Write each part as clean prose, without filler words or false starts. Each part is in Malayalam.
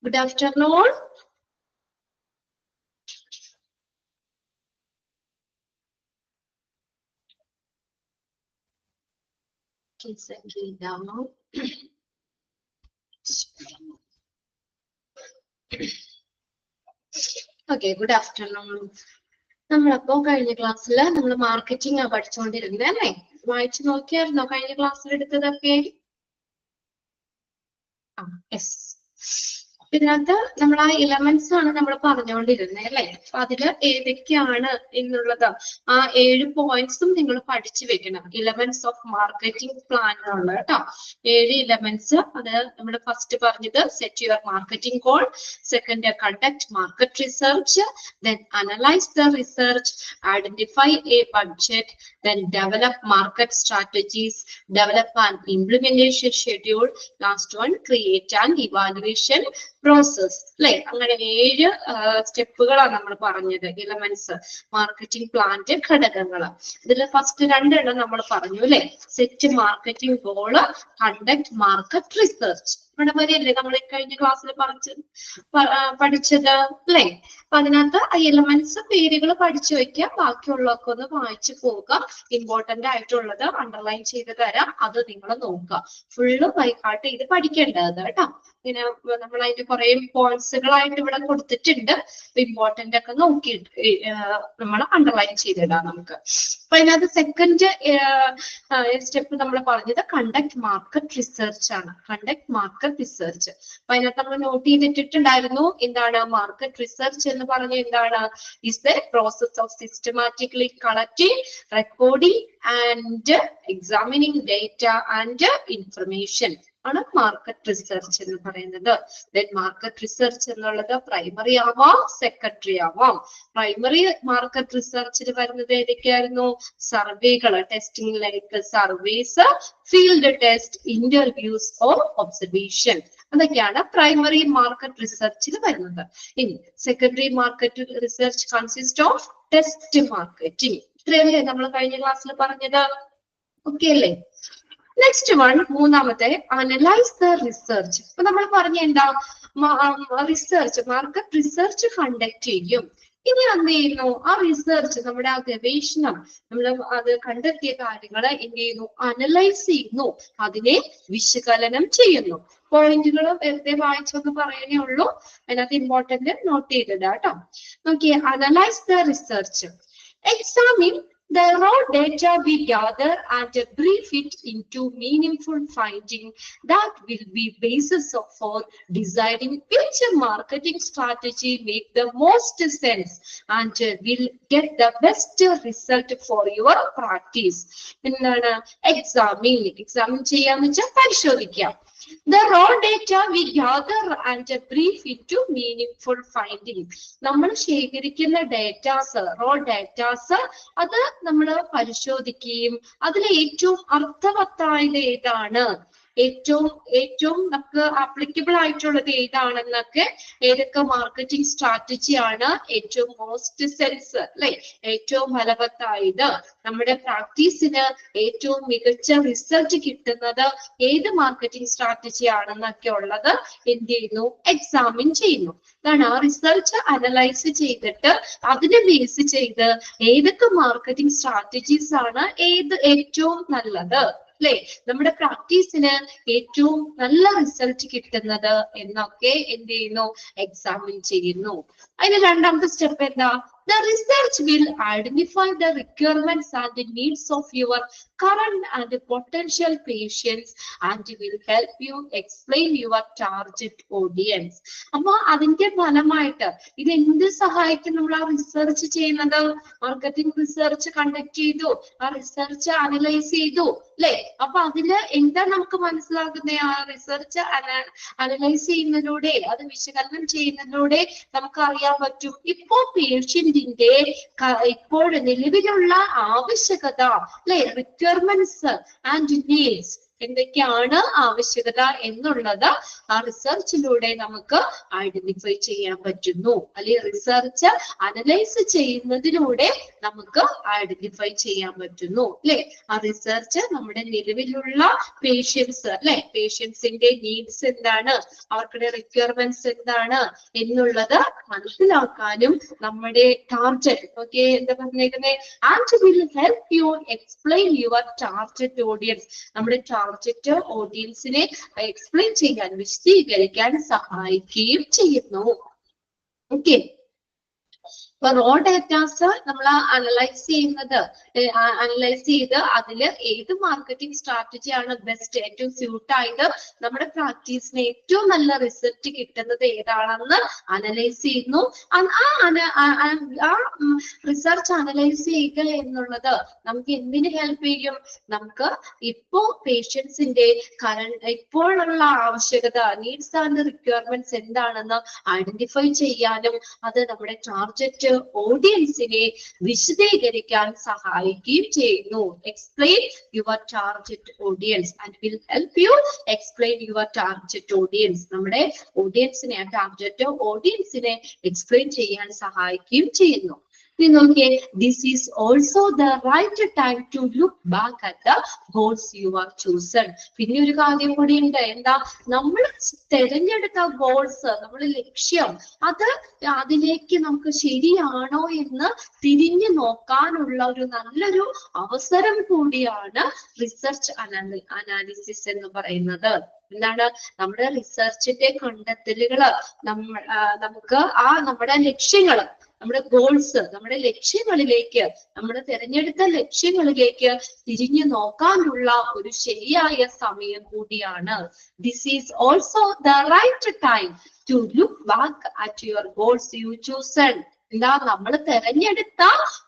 Good afternoon. Okay, good afternoon. നമ്മളപ്പോ കഴിഞ്ഞ ക്ലാസ്സിൽ നമ്മൾ മാർക്കറ്റിംഗ് ആ പഠിച്ചുകൊണ്ടിരുന്നത് അല്ലേ? വായിച്ചു നോക്കിയായിരുന്നോ കഴിഞ്ഞ ക്ലാസ്സിൽ എടുത്തതൊക്കെ? യെസ്. ഇതിനകത്ത് നമ്മൾ ആ എലമെന്റ്സ് ആണ് നമ്മൾ പറഞ്ഞുകൊണ്ടിരുന്നത് അല്ലെ? അപ്പൊ അതില് ഏതൊക്കെയാണ് എന്നുള്ളത് ആ 7 പോയിന്റ്സും നിങ്ങൾ പഠിച്ചു വെക്കണം. എലമെന്റ്സ് ഓഫ് മാർക്കറ്റിംഗ് പ്ലാൻ എന്നുള്ള കേട്ടോ. 7 എലമെന്റ്സ്. അത് നമ്മൾ ഫസ്റ്റ് പറഞ്ഞത് set your marketing goal, second conduct market research, then analyze the research, identify a budget, then develop market strategies, develop an implementation schedule, last one create an evaluation process. അല്ലെ? അങ്ങനെ 7 സ്റ്റെപ്പുകളാണ് നമ്മൾ പറഞ്ഞത്. എലമെന്റ്സ് മാർക്കറ്റിംഗ് പ്ലാന്റെ ഘടകങ്ങൾ. ഇതിൽ ഫസ്റ്റ് 2 എണ്ണം നമ്മൾ പറഞ്ഞു അല്ലെ? Set marketing goal, conduct market research. ഇവിടെ വരെയല്ലേ നമ്മൾ കഴിഞ്ഞ ക്ലാസ്സിൽ പഠിച്ചത് അല്ലെ? അപ്പൊ അതിനകത്ത് ആ എലമെന്റ്സ് പേരുകൾ പഠിച്ചു വെക്കുക. ബാക്കിയുള്ളതൊക്കെ ഒന്ന് വായിച്ചു പോവുക. ഇമ്പോർട്ടന്റ് ആയിട്ടുള്ളത് അണ്ടർലൈൻ ചെയ്ത് തരാം, അത് നിങ്ങൾ നോക്കുക. ഫുള്ള് ബൈഹാർട്ട് ചെയ്ത് പഠിക്കേണ്ടത് കേട്ടോ. ഇങ്ങനെ നമ്മൾ അതിന്റെ കുറെ പോയിന്റ്സുകളായിട്ട് ഇവിടെ കൊടുത്തിട്ടുണ്ട്. ഇമ്പോർട്ടന്റ് ഒക്കെ നോക്കിയിട്ട് നമ്മൾ അണ്ടർലൈൻ ചെയ്തിടാം നമുക്ക്. അപ്പൊ അതിനകത്ത് സെക്കൻഡ് സ്റ്റെപ്പ് നമ്മൾ പറഞ്ഞത് കണ്ടക്ട് മാർക്കറ്റ് റിസർച്ച് ആണ്. Conduct market research. അപ്പൊ അതിനകത്ത് നമ്മൾ നോട്ട് ചെയ്തിട്ടുണ്ടായിരുന്നു എന്താണ് മാർക്കറ്റ് റിസർച്ച് എന്ന് പറഞ്ഞ എന്താണ്? Is the process of systematically collecting, recording and examining data and information ആണ് മാർക്കറ്റ് റിസർച്ച് എന്ന് പറയുന്നത്. ദെൻ മാർക്കറ്റ് റിസർച്ച് എന്നുള്ളത് പ്രൈമറി ആവാം, സെക്കൻഡറി ആവാം. പ്രൈമറി മാർക്കറ്റ് റിസർച്ചിൽ വരുന്നത് ഏതൊക്കെയായിരുന്നു? സർവേകൾ, testing like surveys, field test, interviews or observation. അതൊക്കെയാണ് പ്രൈമറി മാർക്കറ്റ് റിസർച്ചിൽ വരുന്നത്. ഇനി secondary market research consist of test marketing. ഇത്രയല്ലേ നമ്മൾ കഴിഞ്ഞ ക്ലാസ്സിൽ പറഞ്ഞത്? ഓക്കെ അല്ലേ? നെക്സ്റ്റ് വൺ, മൂന്നാമത്തെ അനലൈസ് ദ റിസർച്ച്. ഇപ്പൊ നമ്മൾ പറഞ്ഞ എന്താ? റിസർച്ച്, മാർക്കറ്റ് റിസർച്ച് കണ്ടക്ട് ചെയ്യും. ഇനി എന്ത് ചെയ്യുന്നു? ആ റിസർച്ച്, നമ്മുടെ ആ ഗവേഷണം, നമ്മൾ അത് കണ്ടെത്തിയ കാര്യങ്ങളെ എന്ത് ചെയ്യുന്നു? അനലൈസ് ചെയ്യുന്നു, അതിനെ വിശകലനം ചെയ്യുന്നു. പോയിന്റുകൾ വെറുതെ വായിച്ചൊന്ന് പറയാനേ ഉള്ളൂ. അതിനകത്ത് ഇമ്പോർട്ടന്റ് നോട്ട് ചെയ്തിടാം കേട്ടോ. നോക്കിയേ, analyse the research. Examine the raw data we gather and brief it into meaningful finding that will be basis for deciding which marketing strategy make the most sense and will get the best result for your practice. എന്താണ് examine ചെയ്യാന്ന് വെച്ചാൽ പരിശോധിക്കാം. The raw data we gather and brief into meaningful finding. നമ്മൾ ശേഖരിക്കുന്ന ഡേറ്റാസ്, റോ ഡേറ്റാസ്, അത് നമ്മൾ പരിശോധിക്കുകയും അതിൽ ഏറ്റവും അർത്ഥവത്തായത് ഏതാണ്, ഏറ്റവും നമുക്ക് ആപ്ലിക്കബിൾ ആയിട്ടുള്ളത് ഏതാണെന്നൊക്കെ, ഏതൊക്കെ മാർക്കറ്റിംഗ് സ്ട്രാറ്റജിയാണ് ഏറ്റവും മോസ്റ്റ് സെൻസ് അല്ലെ, ഏറ്റവും ഫലവത്തായത്, നമ്മുടെ പ്രാക്ടീസിന് ഏറ്റവും മികച്ച റിസൾട്ട് കിട്ടുന്നത് ഏത് മാർക്കറ്റിംഗ് സ്ട്രാറ്റജി ആണെന്നൊക്കെ ഉള്ളത് എന്ത് ചെയ്യുന്നു? എക്സാമിൻ ചെയ്യുന്നു. അതാണ് ആ റിസർച്ച് അനലൈസ് ചെയ്തിട്ട് അതിനെ ബേസ് ചെയ്ത് ഏതൊക്കെ മാർക്കറ്റിംഗ് സ്ട്രാറ്റജീസ് ആണ് ഏറ്റവും നല്ലത് അല്ലെ, നമ്മുടെ പ്രാക്ടീസിന് ഏറ്റവും നല്ല റിസൾട്ട് കിട്ടുന്നത് എന്നൊക്കെ എന്ത് ചെയ്യുന്നു? എക്സാമിൻ ചെയ്യുന്നു. അതിന് രണ്ടാമത്തെ സ്റ്റെപ്പ് എന്താ? The research will identify the requirements and the needs of your current and potential patients and will help you explain your target audience. അപ്പൊ അതിന്റെ ഫലമായിട്ട് ഇത് എന്ത് സഹായിക്കും? നമ്മൾ ആ റിസർച്ച് ചെയ്യുന്നത്, മാർക്കറ്റിംഗ് റിസർച്ച് കണ്ടക്ട് ചെയ്തു, ആ റിസർച്ച് അനലൈസ് ചെയ്തു അല്ലെ. അപ്പൊ അതില് എന്താ നമുക്ക് മനസ്സിലാക്കുന്നത്? ആ റിസർച്ച് അനലൈസ് ചെയ്യുന്നതിലൂടെ, അത് വിശകലനം ചെയ്യുന്നതിലൂടെ നമുക്ക് അറിയാൻ പറ്റും ഇപ്പോ പേഷ്യന്റിന്റെ ഇപ്പോൾ നിലവിലുള്ള ആവശ്യകത അല്ലെ, റിക്വയർമെന്റ്സ് ആൻഡ് നീഡ്സ് എന്തൊക്കെയാണ് ആവശ്യകത എന്നുള്ളത് ആ റിസർച്ചിലൂടെ നമുക്ക് ഐഡന്റിഫൈ ചെയ്യാൻ പറ്റുന്നു. അല്ലെങ്കിൽ റിസർച്ച് അനലൈസ് ചെയ്യുന്നതിലൂടെ നമുക്ക് ഐഡന്റിഫൈ ചെയ്യാൻ പറ്റുന്നു അല്ലെ. ആ റിസർച്ച് നമ്മുടെ നിലവിലുള്ള പേഷ്യൻസ് അല്ലെ, പേഷ്യൻസിന്റെ നീഡ്സ് എന്താണ്, അവർക്കുടെ റിക്വയർമെന്റ്സ് എന്താണ് എന്നുള്ളത് മനസ്സിലാക്കാനും നമ്മുടെ ടാർഗറ്റ് ഓക്കെ എന്താ പറഞ്ഞേക്കുന്നത്, and will help you explain your target audience, നമ്മുടെ ടാർഗറ്റ് ഓഡിയൻസിനെ എക്സ്പ്ലെയിൻ ചെയ്യാൻ, വിശദീകരിക്കാൻ സഹായിക്കുകയും ചെയ്യുന്നു. ഓക്കെ, ഇപ്പൊ റോ ഡേറ്റാസ് നമ്മൾ അനലൈസ് ചെയ്ത് അതില് ഏത് മാർക്കറ്റിംഗ് സ്ട്രാറ്റജിയാണ് ബെസ്റ്റ്, ഏറ്റവും സ്യൂട്ട് ആയത്, നമ്മുടെ പ്രാക്ടീസിന് ഏറ്റവും നല്ല റിസൾട്ട് കിട്ടുന്നത് ഏതാണെന്ന് അനലൈസ് ചെയ്യുന്നു. ആ റിസർച്ച് അനലൈസ് ചെയ്യുക എന്നുള്ളത് നമുക്ക് എന്തിന് ഹെൽപ്പ് ചെയ്യും, നമുക്ക് ഇപ്പോ പേഷ്യൻസിന്റെ ഇപ്പോഴുള്ള ആവശ്യകത, നീഡ്സ് ആൻഡ് റിക്വയർമെന്റ്സ് എന്താണെന്ന് ഐഡന്റിഫൈ ചെയ്യാനും അത് നമ്മുടെ ടാർഗറ്റ് ഓഡിയൻസിനെ വിശദീകരിക്കാൻ സഹായിക്കുകയും ചെയ്യുന്നു. Explain your target audience and will help you explain your target audience, നമ്മുടെ ഓഡിയൻസിനെ ടാർഗറ്റ് ഓഡിയൻസിനെ എക്സ്പ്ലെയിൻ ചെയ്യാൻ സഹായിക്കുകയും ചെയ്യുന്നു. നോക്കിയേ, this is also the right time to look back at the goals you are chosen. പിന്നെ ഒരു കാര്യം കൂടി ഉണ്ട്, എന്താ, നമ്മൾ തിരഞ്ഞെടുത്ത ഗോൾസ്, നമ്മുടെ ലക്ഷ്യം, അതിലേക്ക് നമുക്ക് ശരിയാണോ എന്ന് തിരിഞ്ഞു നോക്കാനുള്ള ഒരു നല്ലൊരു അവസരം കൂടിയാണ് റിസർച്ച് അനാലിസിസ് എന്ന് പറയുന്നത്. എന്താണ്, നമ്മുടെ റിസർച്ചിന്റെ കണ്ടെത്തലുകള് നമുക്ക് നമ്മുടെ ലക്ഷ്യങ്ങള്, നമ്മുടെ ഗോൾസ്, നമ്മുടെ ലക്ഷ്യങ്ങളിലേക്ക്, നമ്മുടെ തിരഞ്ഞെടുത്ത ലക്ഷ്യങ്ങളിലേക്ക് തിരിഞ്ഞു നോക്കാനുള്ള ഒരു ശരിയായ സമയം കൂടിയാണ്. This is also the right time to look back at your goals you chosen. എന്താ, നമ്മൾ തെരഞ്ഞെടുത്ത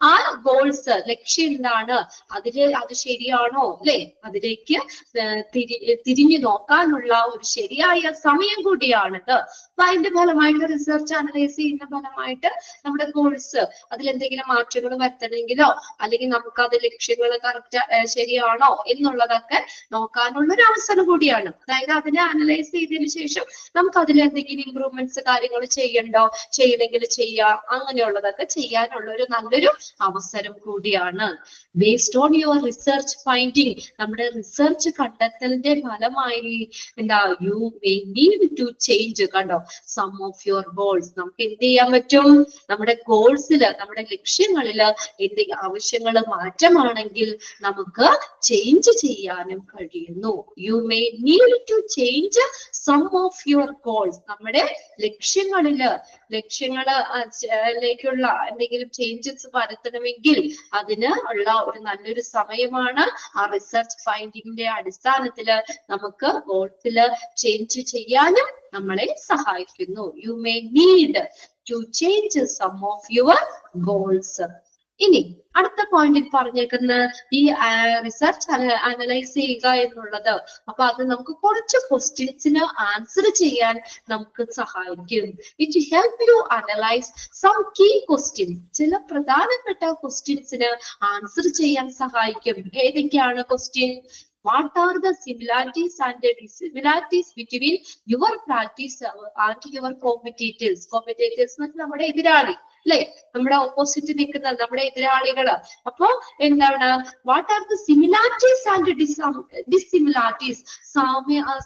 ആ ഗോൾസ്, ലക്ഷ്യം എന്താണ്, അത് ശരിയാണോ അല്ലെ, അതിലേക്ക് തിരിഞ്ഞു നോക്കാനുള്ള ഒരു ശരിയായ സമയം കൂടിയാണിത്. അപ്പൊ അതിന്റെ ഫലമായിട്ട് റിസർച്ച് അനലൈസ് ചെയ്യുന്ന ഫലമായിട്ട് നമ്മുടെ ഗോൾസ് അതിലെന്തെങ്കിലും മാറ്റങ്ങൾ വരുത്തണമെങ്കിലോ അല്ലെങ്കിൽ നമുക്ക് അത് ലക്ഷ്യങ്ങൾ കറക്റ്റ് ശരിയാണോ എന്നുള്ളതൊക്കെ നോക്കാനുള്ള ഒരു അവസരം കൂടിയാണ്. അതായത് അതിനെ അനലൈസ് ചെയ്തതിനു ശേഷം നമുക്ക് അതിലെന്തെങ്കിലും ഇംപ്രൂവ്മെന്റ്സ് കാര്യങ്ങൾ ചെയ്യണമെങ്കിൽ ചെയ്യാം, അങ്ങനെയുള്ളതൊക്കെ ചെയ്യാനുള്ള ഒരു നല്ലൊരു അവസരം കൂടിയാണ്. Based on your research finding, നമ്മുടെ റിസർച്ച് കണ്ടെത്തലിന്റെ ഫലമായി എന്താ, you may need to change, കണ്ടോ, സം ഓഫ് യുവർ ഗോൾസ്. നമുക്ക് എന്ത് ചെയ്യാൻ പറ്റും, നമ്മുടെ ഗോൾസില്, നമ്മുടെ ലക്ഷ്യങ്ങളില് എന്തെങ്കിലും ആവശ്യങ്ങൾ മാറ്റമാണെങ്കിൽ നമുക്ക് ചേഞ്ച് ചെയ്യാനും കഴിയുന്നു. You may need to change some of your goals, നമ്മുടെ ലക്ഷ്യങ്ങളിലേക്കുള്ള എന്തെങ്കിലും ചേഞ്ചസ് വരുത്തണമെങ്കിൽ അതിന് ഉള്ള ഒരു നല്ലൊരു സമയമാണ്. ആ റിസർച്ച് ഫൈൻഡിങ്ങിന്റെ അടിസ്ഥാനത്തില് നമുക്ക് ഗോൾസില് ചേഞ്ച് ചെയ്യാനും നമ്മളെ സഹായിക്കുന്നു. You may need to change some of your goals. ഇനി അടുത്ത പോയിന്റിൽ പറഞ്ഞേക്കുന്ന ഈ റിസർച്ച് അനലൈസ് ചെയ്യുക എന്നുള്ളത്, അപ്പൊ അത് നമുക്ക് കുറച്ച് ക്വസ്റ്റ്യൻസിന് ആൻസർ ചെയ്യാൻ നമുക്ക് സഹായിക്കും. It help you analyse some key questions, ചില പ്രധാനപ്പെട്ട ക്വസ്റ്റ്യൻസിന് ആൻസർ ചെയ്യാൻ സഹായിക്കും. ഏതൊക്കെയാണ് question? What are the similarities and the dissimilarities between your practice and your competitors? Competitors നമ്മുടെ എതിരാളി അല്ലെ, നമ്മുടെ ഓപ്പോസിറ്റ് നിൽക്കുന്ന നമ്മുടെ എതിരാളികള്. അപ്പൊ എന്താണ്, what are the similarities and dissimilarities,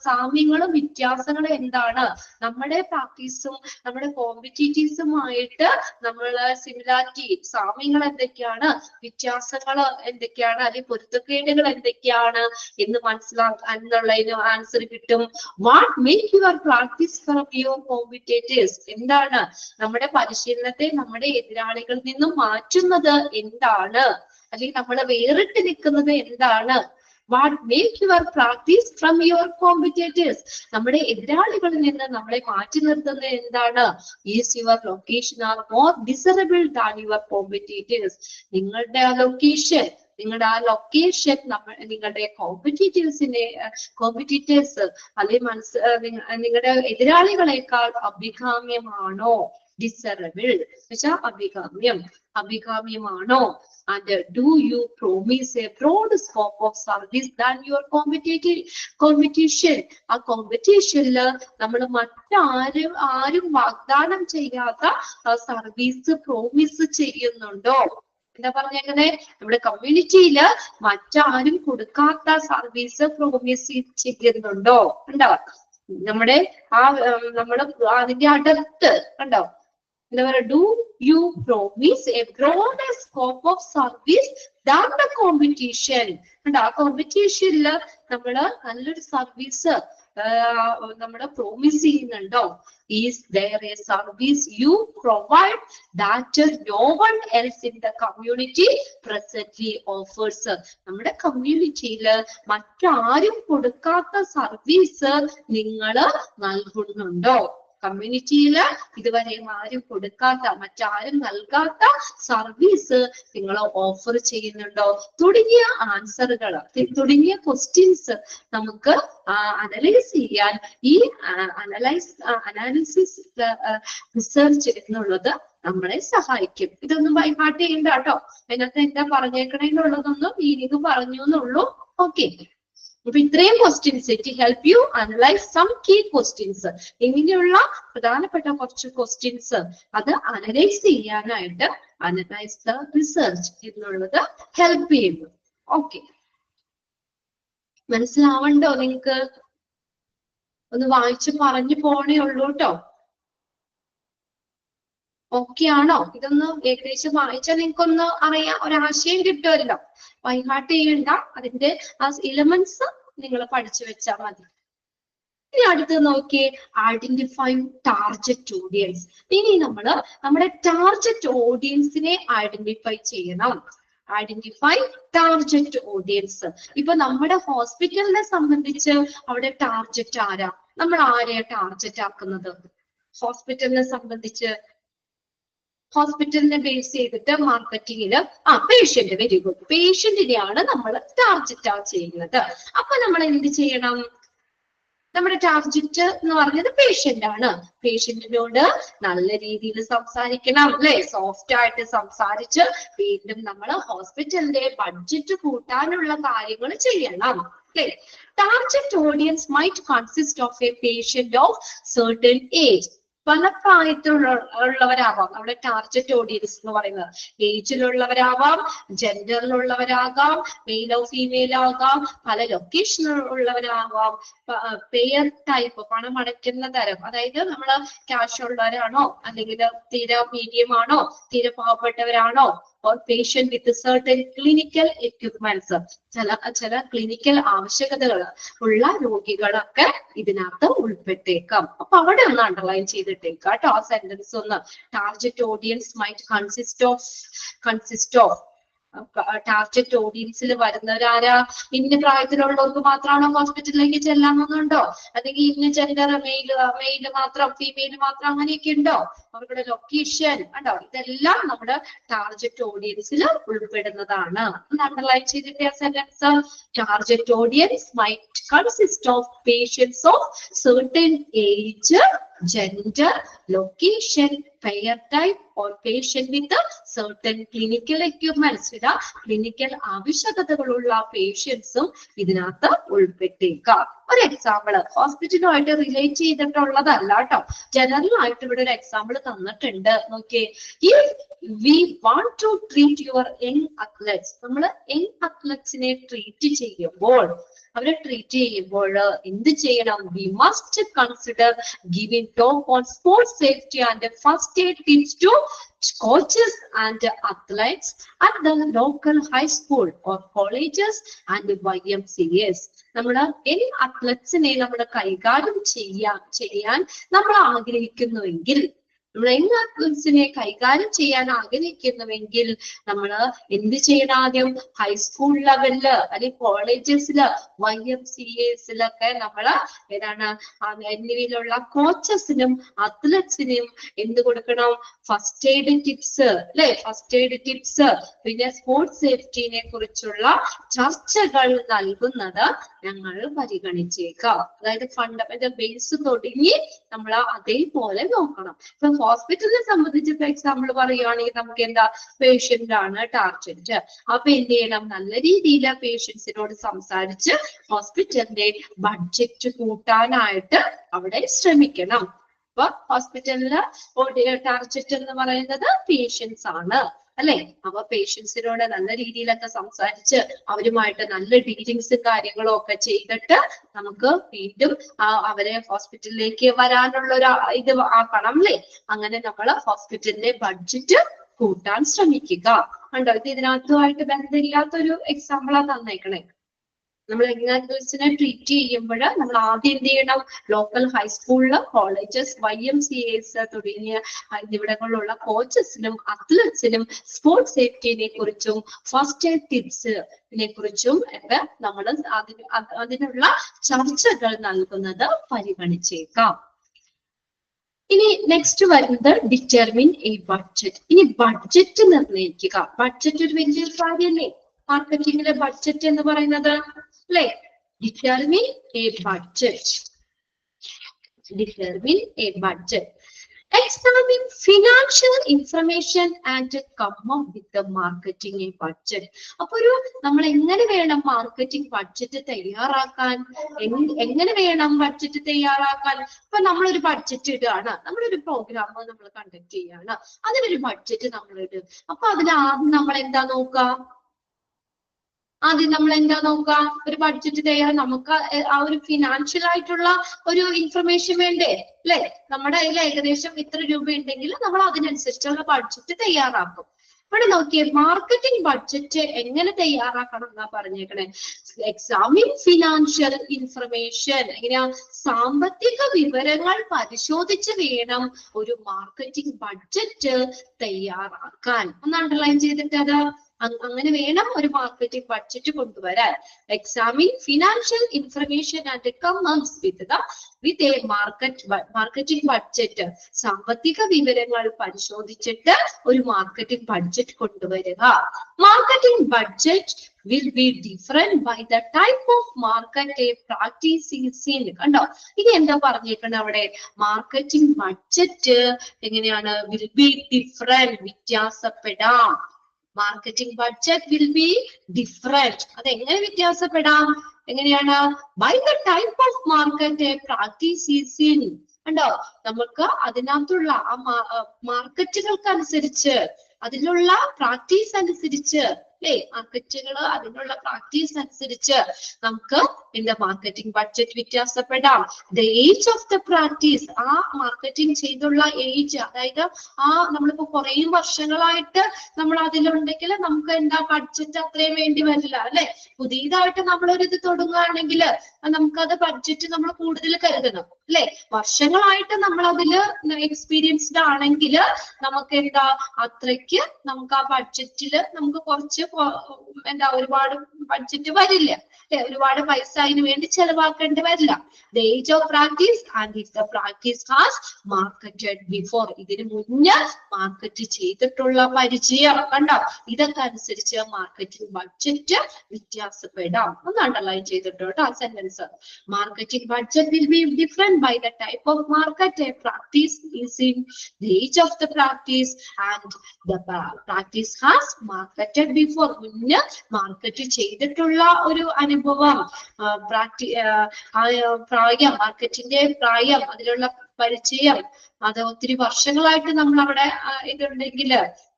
സാമ്യങ്ങളും വ്യത്യാസങ്ങളും എന്താണ്, നമ്മുടെ പ്രാക്ടീസും നമ്മുടെ കോമ്പറ്റീറ്റീവ്സുമായിട്ട് നമ്മള് സിമിലാരിറ്റി, സാമ്യങ്ങൾ എന്തൊക്കെയാണ്, വ്യത്യാസങ്ങൾ എന്തൊക്കെയാണ്, അല്ലെങ്കിൽ പൊരുത്തക്കേടുകൾ എന്തൊക്കെയാണ് എന്ന് മനസ്സിലാക്കാനുള്ളതിന് ആൻസർ കിട്ടും. What make your practice from your competitors, എന്താണ് നമ്മുടെ പരിശീലനത്തെ നമ്മുടെ എതിരാളികളിൽ നിന്നും മാറ്റുന്നത് എന്താണ്, അല്ലെങ്കിൽ നമ്മൾ വേറിട്ട് നിൽക്കുന്നത് എന്താണ്? What make your practice from your competitors, നമ്മുടെ എതിരാളികളിൽ നിന്ന് നമ്മളെ മാറ്റി നിർത്തുന്നത് എന്താണ്? Is your location are more desirable than your competitors, നിങ്ങളുടെ ആ ലൊക്കേഷൻ നിങ്ങളുടെ കോമ്പറ്റീറ്റേഴ്സ് അല്ലെങ്കിൽ നിങ്ങളുടെ എതിരാളികളെക്കാൾ അഭികാമ്യമാണോ? ഡിസറബിൾ വെച്ചാൽ അഭികാമ്യം. അഭികാമ്യമാണോ? And do you promise a broad scope of service than your competition? ആ കോമ്പറ്റീഷനില് നമ്മൾ ആരും വാഗ്ദാനം ചെയ്യാത്ത സർവീസ് പ്രോമിസ് ചെയ്യുന്നുണ്ടോ? എന്താ പറഞ്ഞേക്കണേ? നമ്മുടെ കമ്മ്യൂണിറ്റിയില് മറ്റാരും കൊടുക്കാത്ത സർവീസ് പ്രോമിസ് ചെയ്യുന്നുണ്ടോ? ഉണ്ടോ? നമ്മുടെ നമ്മള് അതിന്റെ അടുത്ത് കണ്ടോ? എന്താ പറയുക? Do you promise a broad scope of service than the competition? കണ്ടോ? ആ കോമ്പറ്റീഷനില് നമ്മള് നല്ലൊരു സർവീസ് നമ്മള് പ്രോമിസ് ചെയ്യുന്നുണ്ടോ? Is there a service you provide that no one else in the community presently offers? നമ്മുടെ കമ്മ്യൂണിറ്റിയില് മറ്റാരും കൊടുക്കാത്ത സർവീസ് നിങ്ങള് നൽകുന്നുണ്ടോ? കമ്മ്യൂണിറ്റിയില് ഇതുവരെ ആരും കൊടുക്കാത്ത, മറ്റാരും നൽകാത്ത സർവീസ് നിങ്ങൾ ഓഫർ ചെയ്യുന്നുണ്ടോ? തുടങ്ങിയ ആൻസറുകൾ, തുടങ്ങിയ ക്വസ്റ്റ്യൻസ് നമുക്ക് അനലൈസ് ചെയ്യാൻ ഈ അനാലിസിസ് റിസർച്ച് എന്നുള്ളത് നമ്മളെ സഹായിക്കും. ഇതൊന്നും ബൈഹാർട്ട് ചെയ്യണ്ട കേട്ടോ. അതിനകത്ത് എന്താ പറഞ്ഞേക്കണേന്നുള്ളതൊന്നും മീനിങ് പറഞ്ഞു എന്നുള്ളൂ. ഓക്കെ, അപ്പൊ ഇത്രയും questions to help you analyse some key questions. ഇങ്ങനെയുള്ള പ്രധാനപ്പെട്ട കുറച്ച് ക്വസ്റ്റ്യൻസ് അത് അനലൈസ് ചെയ്യാനായിട്ട് അനലൈസ് ദ റിസർച്ച് എന്നുള്ളത് ഹെൽപ്പ് ചെയ്യുന്നു. ഓക്കെ, മനസ്സിലാവണ്ടോ നിങ്ങൾക്ക്? ഒന്ന് വായിച്ച് പറഞ്ഞു പോണേ ഉള്ളൂ കേട്ടോ. ഓക്കെ ആണോ? ഇതൊന്ന് ഏകദേശം വായിച്ചാൽ നിങ്ങൾക്കൊന്ന് അറിയാം, ഒരാശയം കിട്ടുമല്ലോ. ബൈഹാർട്ട് ചെയ്യണ്ട, അതിന്റെ ആ എലിമെന്റ്സ് നിങ്ങൾ പഠിച്ചു വെച്ചാൽ മതി. ഇനി അടുത്ത് നോക്കിയേ, ഐഡന്റിഫൈ ടാർഗറ്റ് ഓഡിയൻസ്. ഇനി നമ്മുടെ ടാർഗറ്റ് ഓഡിയൻസിനെ ഐഡന്റിഫൈ ചെയ്യണം. Identify target audience. ഇപ്പൊ നമ്മുടെ ഹോസ്പിറ്റലിനെ സംബന്ധിച്ച് അവിടെ ടാർഗറ്റ് ആരാ? നമ്മൾ ആരെയാ ടാർഗറ്റ് ആക്കുന്നത്? ഹോസ്പിറ്റലിനെ സംബന്ധിച്ച് ഹോസ്പിറ്റലിനെ ബേസ് ചെയ്തിട്ട് മാർക്കറ്റിംഗില് പേഷ്യന്റ്, വെരി ഗുഡ്, പേഷ്യന്റിനെയാണ് നമ്മൾ ടാർഗറ്റ് ചെയ്യുന്നത്. അപ്പൊ നമ്മൾ എന്ത് ചെയ്യണം? നമ്മുടെ ടാർഗറ്റ് എന്ന് പറഞ്ഞത് പേഷ്യന്റ് ആണ്. പേഷ്യന്റിനോട് നല്ല രീതിയിൽ സംസാരിക്കണം, അല്ലെ? സോഫ്റ്റ് ആയിട്ട് സംസാരിച്ച് വീണ്ടും നമ്മൾ ഹോസ്പിറ്റലിന്റെ ബഡ്ജറ്റ് കൂട്ടാനുള്ള കാര്യങ്ങൾ ചെയ്യണം, അല്ലെ? Target audience might consist of A patient of certain age. പല പ്രായത്തിലുള്ളവരാവാം നമ്മുടെ ടാർഗറ്റ് ഓഡിയൻസ് എന്ന് പറയുന്നത്. ഏജിലുള്ളവരാവാം, ജെൻഡറിലുള്ളവരാകാം, മെയിലോ ഫീമെയിലോ ആകാം, പല ലൊക്കേഷനിലുള്ളവരാവാം, പെയർ ടൈപ്പ്, പണം അടയ്ക്കുന്ന തരം, അതായത് നമ്മള് ക്യാഷ് ഉള്ളവരാണോ, അല്ലെങ്കിൽ തീരെ മീഡിയം ആണോ, തീരെ പാവപ്പെട്ടവരാണോ, or patient with certain clinical equipments, ചില ക്ലിനിക്കൽ ആവശ്യകതകൾ ഉള്ള രോഗികളൊക്കെ ഇതിനകത്ത് ഉൾപ്പെട്ടേക്കാം. അപ്പൊ അവിടെ ഒന്ന് അണ്ടർലൈൻ ചെയ്തിട്ടേക്കാം കേട്ടോ ആ സെന്റൻസ് ഒന്ന്. Target audience might consist of target ഓഡിയൻസിൽ വരുന്നവരാരാ? ഇന്ന പ്രായത്തിലുള്ളവർക്ക് മാത്രമാണോ ഹോസ്പിറ്റലിലേക്ക് ചെല്ലാമെന്നുണ്ടോ? അല്ലെങ്കിൽ ഇന്ന ജെൻഡർ, മെയില് മാത്രം, ഫീമെയിൽ മാത്രം, അങ്ങനെയൊക്കെ ഉണ്ടോ? അവരുടെ ലൊക്കേഷൻ ഉണ്ടോ? ഇതെല്ലാം നമ്മുടെ ടാർഗറ്റ് ഓഡിയൻസിൽ ഉൾപ്പെടുന്നതാണ്. അണ്ടർലൈൻ ചെയ്തിട്ട് ആ sentence, target audience might consist of patients of certain age, gender, location, payer type, or patient with certain clinical equipments. Clinical ആവശ്യകതകളുള്ള പേഷ്യൻസും ഇതിനകത്ത് ഉൾപ്പെട്ടേക്കാം. ഒരു എക്സാമ്പിൾ ഹോസ്പിറ്റലുമായിട്ട് റിലേറ്റ് ചെയ്തിട്ടുള്ളതല്ല കേട്ടോ, ജനറൽ ആയിട്ട് ഇവിടെ ഒരു എക്സാമ്പിൾ തന്നിട്ടുണ്ട്. നോക്കിയേ, if we want to treat your young athletes, നമ്മൾ യങ് അത്ലറ്റ്സിനെ ട്രീറ്റ് ചെയ്യുമ്പോൾ എന്ത് ചെയ്യണം? We must consider giving talk on sports safety and first aid tips to coaches and athletes at the local high school or colleges and YMCAs. നമ്മുടെ അത്ലറ്റ്സിനെ നമ്മൾ കൈകാര്യം ചെയ്യാൻ നമ്മൾ ആഗ്രഹിക്കുന്നുവെങ്കിൽ, നമ്മൾ എന്ത് ചെയ്യണം? ആദ്യം ഹൈസ്കൂൾ ലെവലില് അല്ലെങ്കിൽ കോളേജസില്, YMCAസിലൊക്കെ നമ്മള് എന്നിവയിലുള്ള കോച്ചസിനും അത്ലറ്റ്സിനും എന്ത് കൊടുക്കണം? ഫസ്റ്റ് എയ്ഡ് ടിപ്സ്, അല്ലെ? ഫസ്റ്റ് എയ്ഡ് ടിപ്സ്, പിന്നെ സ്പോർട്സ് സേഫ്റ്റിനെ കുറിച്ചുള്ള ചർച്ചകൾ നൽകുന്നത് ഞങ്ങൾ പരിഗണിച്ചേക്കാം. അതായത് ഫണ്ടമെന്റൽ ബേസ് തുടങ്ങി നമ്മൾ അതേപോലെ നോക്കണം. ഇപ്പൊ ഹോസ്പിറ്റലിനെ സംബന്ധിച്ച് ഇപ്പൊ എക്സാമ്പിൾ പറയുകയാണെങ്കിൽ നമുക്ക് എന്താ, പേഷ്യന്റ് ആണ് ടാർഗറ്റ്. അപ്പൊ എന്ത് ചെയ്യണം, നല്ല രീതിയിൽ പേഷ്യൻസിനോട് സംസാരിച്ച് ഹോസ്പിറ്റലിന്റെ ബഡ്ജറ്റ് കൂട്ടാനായിട്ട് അവിടെ ശ്രമിക്കണം. അപ്പൊ ഹോസ്പിറ്റലില് ടാർഗറ്റ് എന്ന് പറയുന്നത് പേഷ്യൻസ് ആണ് അല്ലെ. അപ്പൊ പേഷ്യൻസിനോട് നല്ല രീതിയിലൊക്കെ സംസാരിച്ച് അവരുമായിട്ട് നല്ല ഡീലിങ്സും കാര്യങ്ങളും ഒക്കെ ചെയ്തിട്ട് നമുക്ക് വീണ്ടും അവരെ ഹോസ്പിറ്റലിലേക്ക് വരാനുള്ള ഒരു ഇത് ആക്കണം അല്ലെ. അങ്ങനെ നമ്മൾ ഹോസ്പിറ്റലിന്റെ ബഡ്ജറ്റ് കൂട്ടാൻ ശ്രമിക്കുക. കണ്ടോ, ഇത് ഇതിനകത്തുമായിട്ട് ബന്ധമില്ലാത്തൊരു എക്സാമ്പിളാ തന്നേക്കണേ. നമ്മൾ എഗ്സാമ്പിൾസിനെ ട്രീറ്റ് ചെയ്യുമ്പോൾ നമ്മൾ ആദ്യം എന്ത് ചെയ്യണം, ലോക്കൽ ഹൈസ്കൂളില്, കോളേജസ്, YMCAs തുടങ്ങിയ ഇവിടങ്ങളിലുള്ള കോച്ചസിനും അത്ലറ്റ്സിനും സ്പോർട്സ് സേഫ്റ്റിനെ കുറിച്ചും ഫസ്റ്റ് എയ്ഡ് ടിപ്സിനെ കുറിച്ചും ഒക്കെ നമ്മൾ അതിനുള്ള ചർച്ചകൾ നൽകുന്നത് പരിഗണിച്ചേക്കാം. ഇനി നെക്സ്റ്റ് വരുന്നത് ഡിറ്റർമിൻ എ ബഡ്ജറ്റ്. ഇനി ബഡ്ജറ്റ് നിർണ്ണയിക്കുക. ബഡ്ജറ്റ് ഒരു വലിയൊരു കാര്യമല്ലേ, മാർക്കറ്റിംഗിലെ ബഡ്ജറ്റ് എന്ന് പറയുന്നത് അല്ലെ. Determine A budget. Determine A budget. Examine financial information and come up with the marketing a budget. അപ്പൊ ഒരു നമ്മൾ എങ്ങനെ വേണം മാർക്കറ്റിംഗ് ബഡ്ജറ്റ് തയ്യാറാക്കാൻ, എങ്ങനെ വേണം ബഡ്ജറ്റ് തയ്യാറാക്കാൻ. ഇപ്പൊ നമ്മളൊരു ബഡ്ജറ്റ് ഇടുകയാണ്, നമ്മളൊരു പ്രോഗ്രാം നമ്മൾ കണ്ടക്ട് ചെയ്യാണ്, അതിനൊരു ബഡ്ജറ്റ് നമ്മൾ ഇടും. അപ്പൊ അതിലാദ്യം നമ്മൾ എന്താ നോക്കുക, ഒരു ബഡ്ജറ്റ് തയ്യാറാൻ നമുക്ക് ആ ഒരു ഫിനാൻഷ്യൽ ആയിട്ടുള്ള ഒരു ഇൻഫർമേഷൻ വേണ്ടേ അല്ലെ. നമ്മുടെ കയ്യിൽ ഏകദേശം ഇത്ര രൂപ ഉണ്ടെങ്കിൽ നമ്മൾ അതിനനുസരിച്ചുള്ള ബഡ്ജറ്റ് തയ്യാറാക്കും. ഇവിടെ നോക്കിയേ, മാർക്കറ്റിംഗ് ബഡ്ജറ്റ് എങ്ങനെ തയ്യാറാക്കണം എന്നാ പറഞ്ഞേക്കണേ. Examine financial information. എങ്ങനെയാ, സാമ്പത്തിക വിവരങ്ങൾ പരിശോധിച്ച് വേണം ഒരു മാർക്കറ്റിംഗ് ബഡ്ജറ്റ് തയ്യാറാക്കാൻ. ഒന്ന് അണ്ടർലൈൻ ചെയ്തിട്ടത്, അങ്ങനെ വേണം ഒരു മാർക്കറ്റിംഗ് ബഡ്ജറ്റ് കൊണ്ടുവരാൻ. Examine financial information and comments with a marketing budget. സാമ്പത്തിക വിവരങ്ങൾ പരിശോധിച്ചിട്ട് ഒരു മാർക്കറ്റിംഗ് ബഡ്ജറ്റ് കൊണ്ടുവരിക. Marketing budget will be different by the type of market a practice is in. കണ്ടോ, ഇനി എന്താ പറഞ്ഞേക്കണ അവിടെ, മാർക്കറ്റിംഗ് ബഡ്ജറ്റ് എങ്ങനെയാണ്, will be different, വ്യത്യാസപ്പെടാം. Marketing budget will be different. അത് എങ്ങനെ വ്യത്യാസപ്പെടാം, എങ്ങനെയാണ്, by the type of market practice is in. കണ്ടോ, നമുക്ക് അതിനകത്തുള്ള ആ മാർക്കറ്റുകൾക്ക് അനുസരിച്ച്, അതിലുള്ള പ്രാക്ടീസ് അനുസരിച്ച് അല്ലെ, മാർക്കറ്റുകൾ അതിനുള്ള പ്രാക്ടീസ് അനുസരിച്ച് നമുക്ക് ഇതിന്റെ മാർക്കറ്റിംഗ് ബഡ്ജറ്റ് വ്യത്യാസപ്പെടാം. The age of the practice, ആ മാർക്കറ്റിംഗ് ചെയ്തുള്ള ഏജ്, അതായത് ആ നമ്മളിപ്പോ കുറേ വർഷങ്ങളായിട്ട് നമ്മൾ അതിലുണ്ടെങ്കിൽ നമുക്ക് എന്താ ബഡ്ജറ്റ് അത്രയും വേണ്ടി വരില്ല അല്ലെ. പുതിയതായിട്ട് നമ്മളൊരിത് തുടങ്ങുകയാണെങ്കിൽ നമുക്കത് ബഡ്ജറ്റ് നമ്മൾ കൂടുതൽ കരുതണം അല്ലെ. വർഷങ്ങളായിട്ട് നമ്മൾ അതില് എക്സ്പീരിയൻസ്ഡ് ആണെങ്കിൽ നമുക്ക് എന്താ അത്രയ്ക്ക് നമുക്ക് ആ ബഡ്ജറ്റില് നമുക്ക് കുറച്ച് എന്താ ഒരുപാട് ബഡ്ജറ്റ് വരില്ല അല്ലെ, ഒരുപാട് പൈസ അതിന് വേണ്ടി ചെലവാക്കേണ്ടി വരില്ല. The age of practice and if the practice has marketed before, ഇതിന് മുന്നേ മാർക്കറ്റ് ചെയ്തിട്ടുള്ള പരിചയം, കണ്ടോ, ഇതൊക്കെ അനുസരിച്ച് മാർക്കറ്റിംഗ് ബഡ്ജറ്റ് വ്യത്യാസപ്പെടാം. ഒന്ന് അണ്ടർലൈൻ ചെയ്തിട്ടോ ആ sentence. Marketing budget will be different by the type of market a practice is in, the age of the practice and the practice has marketed before. മുന്നേ മാർക്കറ്റ് ചെയ്തിട്ടുള്ള ഒരു അനുഭവം, പ്രായം, മാർക്കറ്റിന്റെ പ്രായം, അതിലുള്ള പരിചയം, അത് ഒത്തിരി വർഷങ്ങളായിട്ട് നമ്മൾ അവിടെ ഇതുണ്ടെങ്കിൽ,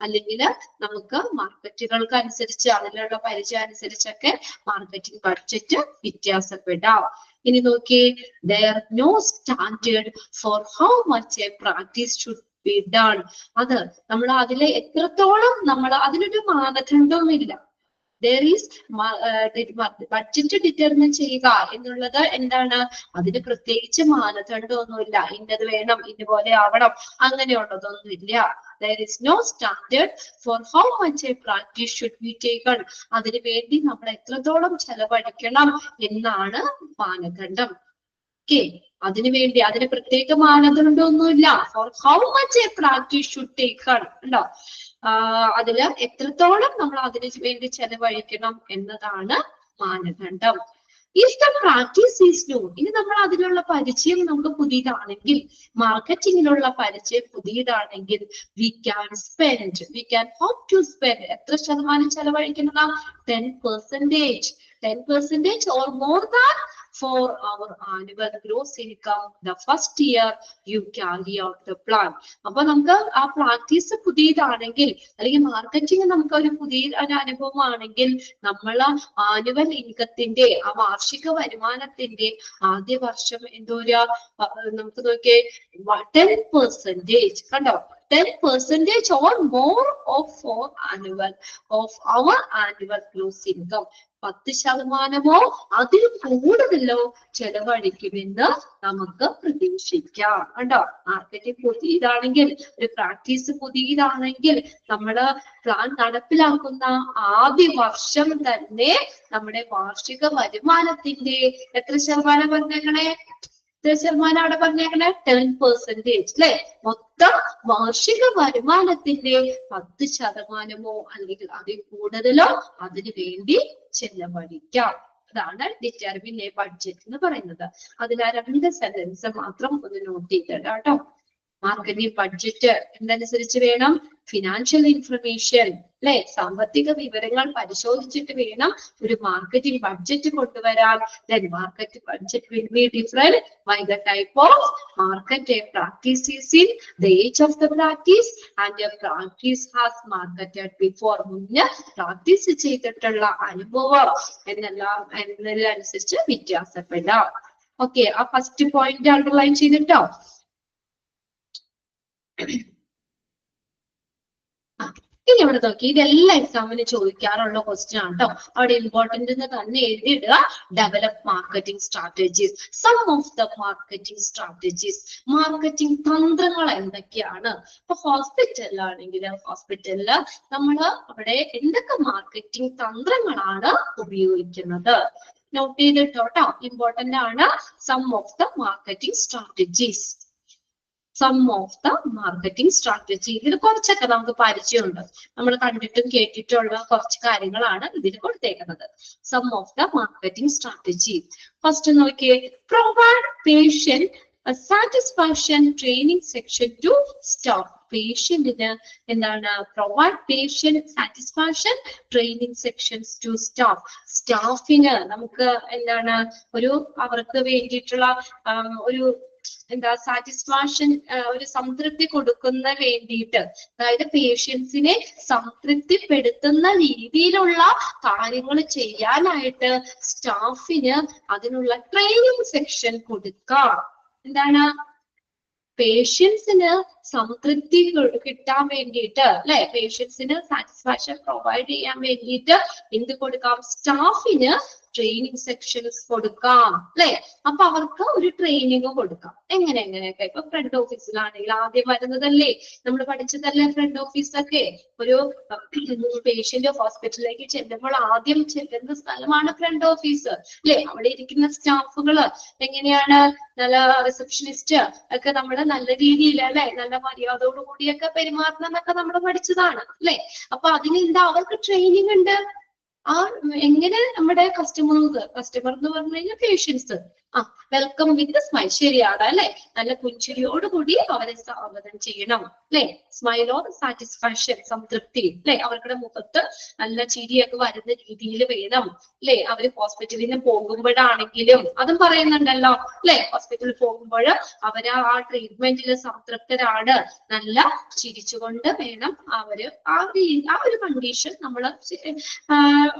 അല്ലെങ്കിൽ നമുക്ക് മാർക്കറ്റുകൾക്ക് അനുസരിച്ച് അതിലുള്ള പരിചയം അനുസരിച്ചൊക്കെ മാർക്കറ്റിംഗ് ബഡ്ജറ്റ് വ്യത്യാസപ്പെടാം. ഇനി നോക്കിയേ, there no standard for how much a practice should be done. അത് നമ്മൾ അതിലെ എത്രത്തോളം നമ്മൾ അതിനൊരു മാനദണ്ഡവുമില്ല. there is ബഡ്ജറ്റ് ഡിറ്റർമിൻ ചെയ്യുക എന്നുള്ളത് എന്താണ്, അതിന് പ്രത്യേകിച്ച് മാനദണ്ഡമൊന്നുമില്ല, ഇന്നത് വേണം, ഇതുപോലെ ആവണം, അങ്ങനെയുള്ളതൊന്നുമില്ല. there is no standard for how much a practice should be taken. അതിനു വേണ്ടി നമ്മൾ എത്രത്തോളം ചെലവഴിക്കണം എന്നാണ് മാനദണ്ഡം. അതിനുവേണ്ടി അതിന് പ്രത്യേക മാനദണ്ഡമൊന്നുമില്ല. for how much a practice should taken, ഉണ്ടോ, അതില് എത്രത്തോളം നമ്മൾ അതിനു വേണ്ടി ചെലവഴിക്കണം എന്നതാണ് മാനദണ്ഡം. If the practice is new, ഇനി നമ്മൾ അതിലുള്ള പരിചയം നമുക്ക് പുതിയതാണെങ്കിൽ, മാർക്കറ്റിംഗിലുള്ള പരിചയം പുതിയതാണെങ്കിൽ, we can hope to spend എത്ര ശതമാനം ചെലവഴിക്കുന്നതാ? 10%, 10% or more than for our annual gross income the first year you carry out the plan. അപ്പൊ നമുക്ക് ആ പ്രാക്ടീസ് പുതിയതാണെങ്കിൽ, അല്ലെങ്കിൽ മാർക്കറ്റിംഗ് നമുക്ക് ഒരു പുതിയ അനുഭവമാണെങ്കിൽ, നമ്മൾ ആനുവൽ ഇൻകത്തിന്റെ, ആ വാർഷിക വരുമാനത്തിന്റെ ആദ്യ വർഷം എന്തോരാ നമുക്ക് നോക്കിയേ, 10%, കണ്ടോ, 10% or more of our annual gross income, 10% അതിൽ കൂടുതലോ ചെലവഴിക്കുമെന്ന് നമുക്ക് പ്രതീക്ഷിക്കാം. കണ്ടോ, മാർക്കറ്റിംഗ് പുതിയതാണെങ്കിൽ, ഒരു പ്രാക്ടീസ് പുതിയതാണെങ്കിൽ, നമ്മള് പ്ലാൻ നടപ്പിലാക്കുന്ന ആദ്യ വർഷം തന്നെ നമ്മുടെ വാർഷിക വരുമാനത്തിന്റെ എത്ര ശതമാനം പറഞ്ഞേക്കണേ? എത്ര ശതമാനം അവിടെ പറഞ്ഞേക്കണേ? 10%, അല്ലെ? മൊത്തം വാർഷിക വരുമാനത്തിന്റെ 10% അല്ലെങ്കിൽ അതിൽ കൂടുതലോ അതിനു വേണ്ടി ചെലവഴിക്കാം. അതാണ് ഡിറ്റർമിൻ എ ബഡ്ജറ്റ് എന്ന് പറയുന്നത്. അതിൽ ആ 2 സെന്റൻസ് മാത്രം ഒന്ന് നോട്ട് ചെയ്തിടാം കേട്ടോ. മാർക്കറ്റിംഗ് ബഡ്ജറ്റ് എന്തനുസരിച്ച് വേണം? ഫിനാൻഷ്യൽ ഇൻഫർമേഷൻ, അല്ലെ? സാമ്പത്തിക വിവരങ്ങൾ പരിശോധിച്ചിട്ട് വേണം ഒരു മാർക്കറ്റിംഗ് ബഡ്ജറ്റ് കൊണ്ടുവരാൻ. Then market budget will be different by the type of market a practice is in, the age of the practice, and a practice has marketed before. മുന്നേ പ്രാക്ടീസ് ചെയ്തിട്ടുള്ള അനുഭവം എന്നനുസരിച്ച് വ്യത്യാസപ്പെടാം. ഓക്കെ, ആ ഫസ്റ്റ് പോയിന്റ് അണ്ടർലൈൻ ചെയ്തിട്ടോ. ഇനി ഇവിടെ നോക്കി, ഇതെല്ലാം എക്സാമിന് ചോദിക്കാറുള്ള ക്വസ്റ്റ്യൻ ആണ് കേട്ടോ. അവിടെ ഇമ്പോർട്ടന്റ് എന്ന് തന്നെ എഴുതിയിടുക. Develop marketing strategies, some of the marketing strategies, marketing തന്ത്രങ്ങൾ എന്തൊക്കെയാണ്? ഇപ്പൊ ഹോസ്പിറ്റലിലാണെങ്കിൽ, ഹോസ്പിറ്റലില് നമ്മൾ അവിടെ എന്തൊക്കെ മാർക്കറ്റിംഗ് തന്ത്രങ്ങളാണ് ഉപയോഗിക്കുന്നത്? നോട്ട് ചെയ്തിട്ടോ, ഇമ്പോർട്ടന്റ് ആണ്. Some of the marketing strategies, some of the marketing strategy. ഇതിൽ കുറച്ചൊക്കെ നമുക്ക് പരിചയമുണ്ട്, നമ്മൾ കണ്ടിട്ടും കേട്ടിട്ടുള്ള കുറച്ച് കാര്യങ്ങളാണ് ഇതിൽ കൊടുത്തേക്കുന്നത്. Some of the marketing strategy. First നോക്കിയേ, provide patient satisfaction training section to staff. പേഷ്യന്റിന് എന്താണ്? Provide patient satisfaction training sections to staff. സ്റ്റാഫിന് നമുക്ക് എന്താണ് അവർക്ക് വേണ്ടിയിട്ടുള്ള ഒരു സാറ്റിസ്ഫാക്ഷൻ, ഒരു സംതൃപ്തി കൊടുക്കുന്ന വേണ്ടിയിട്ട്, അതായത് പേഷ്യൻസിനെ സംതൃപ്തിപ്പെടുത്തുന്ന രീതിയിലുള്ള കാര്യങ്ങൾ ചെയ്യാനായിട്ട് സ്റ്റാഫിന് അതിനുള്ള ട്രെയിനിങ് സെക്ഷൻ കൊടുക്കാം. എന്താണ്? പേഷ്യൻസിന് സംതൃപ്തി കിട്ടാൻ വേണ്ടിയിട്ട്, അല്ലെ? പേഷ്യൻസിന് സാറ്റിസ്ഫാക്ഷൻ പ്രൊവൈഡ് ചെയ്യാൻ വേണ്ടിയിട്ട് എന്ത് കൊടുക്കാം? സ്റ്റാഫിന് ട്രെയിനിങ് സെക്ഷൻസ് കൊടുക്കാം, അല്ലെ? അപ്പൊ അവർക്ക് ഒരു ട്രെയിനിങ് കൊടുക്കാം. എങ്ങനെയൊക്കെ? ഇപ്പൊ ഫ്രണ്ട് ഓഫീസിലാണെങ്കിൽ ആദ്യം വരുന്നതല്ലേ, നമ്മൾ പഠിച്ചതല്ലേ ഫ്രണ്ട് ഓഫീസൊക്കെ. ഒരു പേഷ്യന്റ് ഹോസ്പിറ്റലിലേക്ക് ചെല്ലുമ്പോൾ ആദ്യം ചെല്ലുന്ന സ്ഥലമാണ് ഫ്രണ്ട് ഓഫീസ്, അല്ലെ? അവിടെ ഇരിക്കുന്ന സ്റ്റാഫുകള് എങ്ങനെയാണ്? നല്ല റിസപ്ഷനിസ്റ്റ് ഒക്കെ നമ്മള് നല്ല രീതിയിൽ, അല്ലെ, നല്ല മര്യാദയോടു കൂടിയൊക്കെ പെരുമാറണം എന്നൊക്കെ നമ്മൾ പഠിച്ചതാണ്, അല്ലെ? അപ്പൊ അതിനെന്താ? അവർക്ക് ട്രെയിനിങ് ഉണ്ട്. ആ എങ്ങനെ നമ്മുടെ കസ്റ്റമർ എന്ന് പറഞ്ഞു കഴിഞ്ഞാൽ പേഷ്യൻസ് വെൽക്കം വിത്ത് സ്മൈൽ, ശരിയാണ്, അല്ലെ? നല്ല പുഞ്ചിരിയോടുകൂടി അവരെ സ്വാഗതം ചെയ്യണം, അല്ലെ? സ്മൈൽ ഓർ സാറ്റിസ്ഫാക്ഷൻ, സംതൃപ്തി, അല്ലെ? അവരുടെ മുഖത്ത് നല്ല ചിരിയൊക്കെ വരുന്ന രീതിയിൽ വേണം, അല്ലെ? അവര് ഹോസ്പിറ്റലിൽ പോകുമ്പോഴാണെങ്കിലും അതും പറയുന്നുണ്ടല്ലോ, അല്ലെ? ഹോസ്പിറ്റലിൽ പോകുമ്പോൾ അവര് ആ ട്രീറ്റ്മെന്റിൽ സംതൃപ്തരാണ്, നല്ല ചിരിച്ചുകൊണ്ട് വേണം അവര് ആ ഒരു കണ്ടീഷൻ നമ്മൾ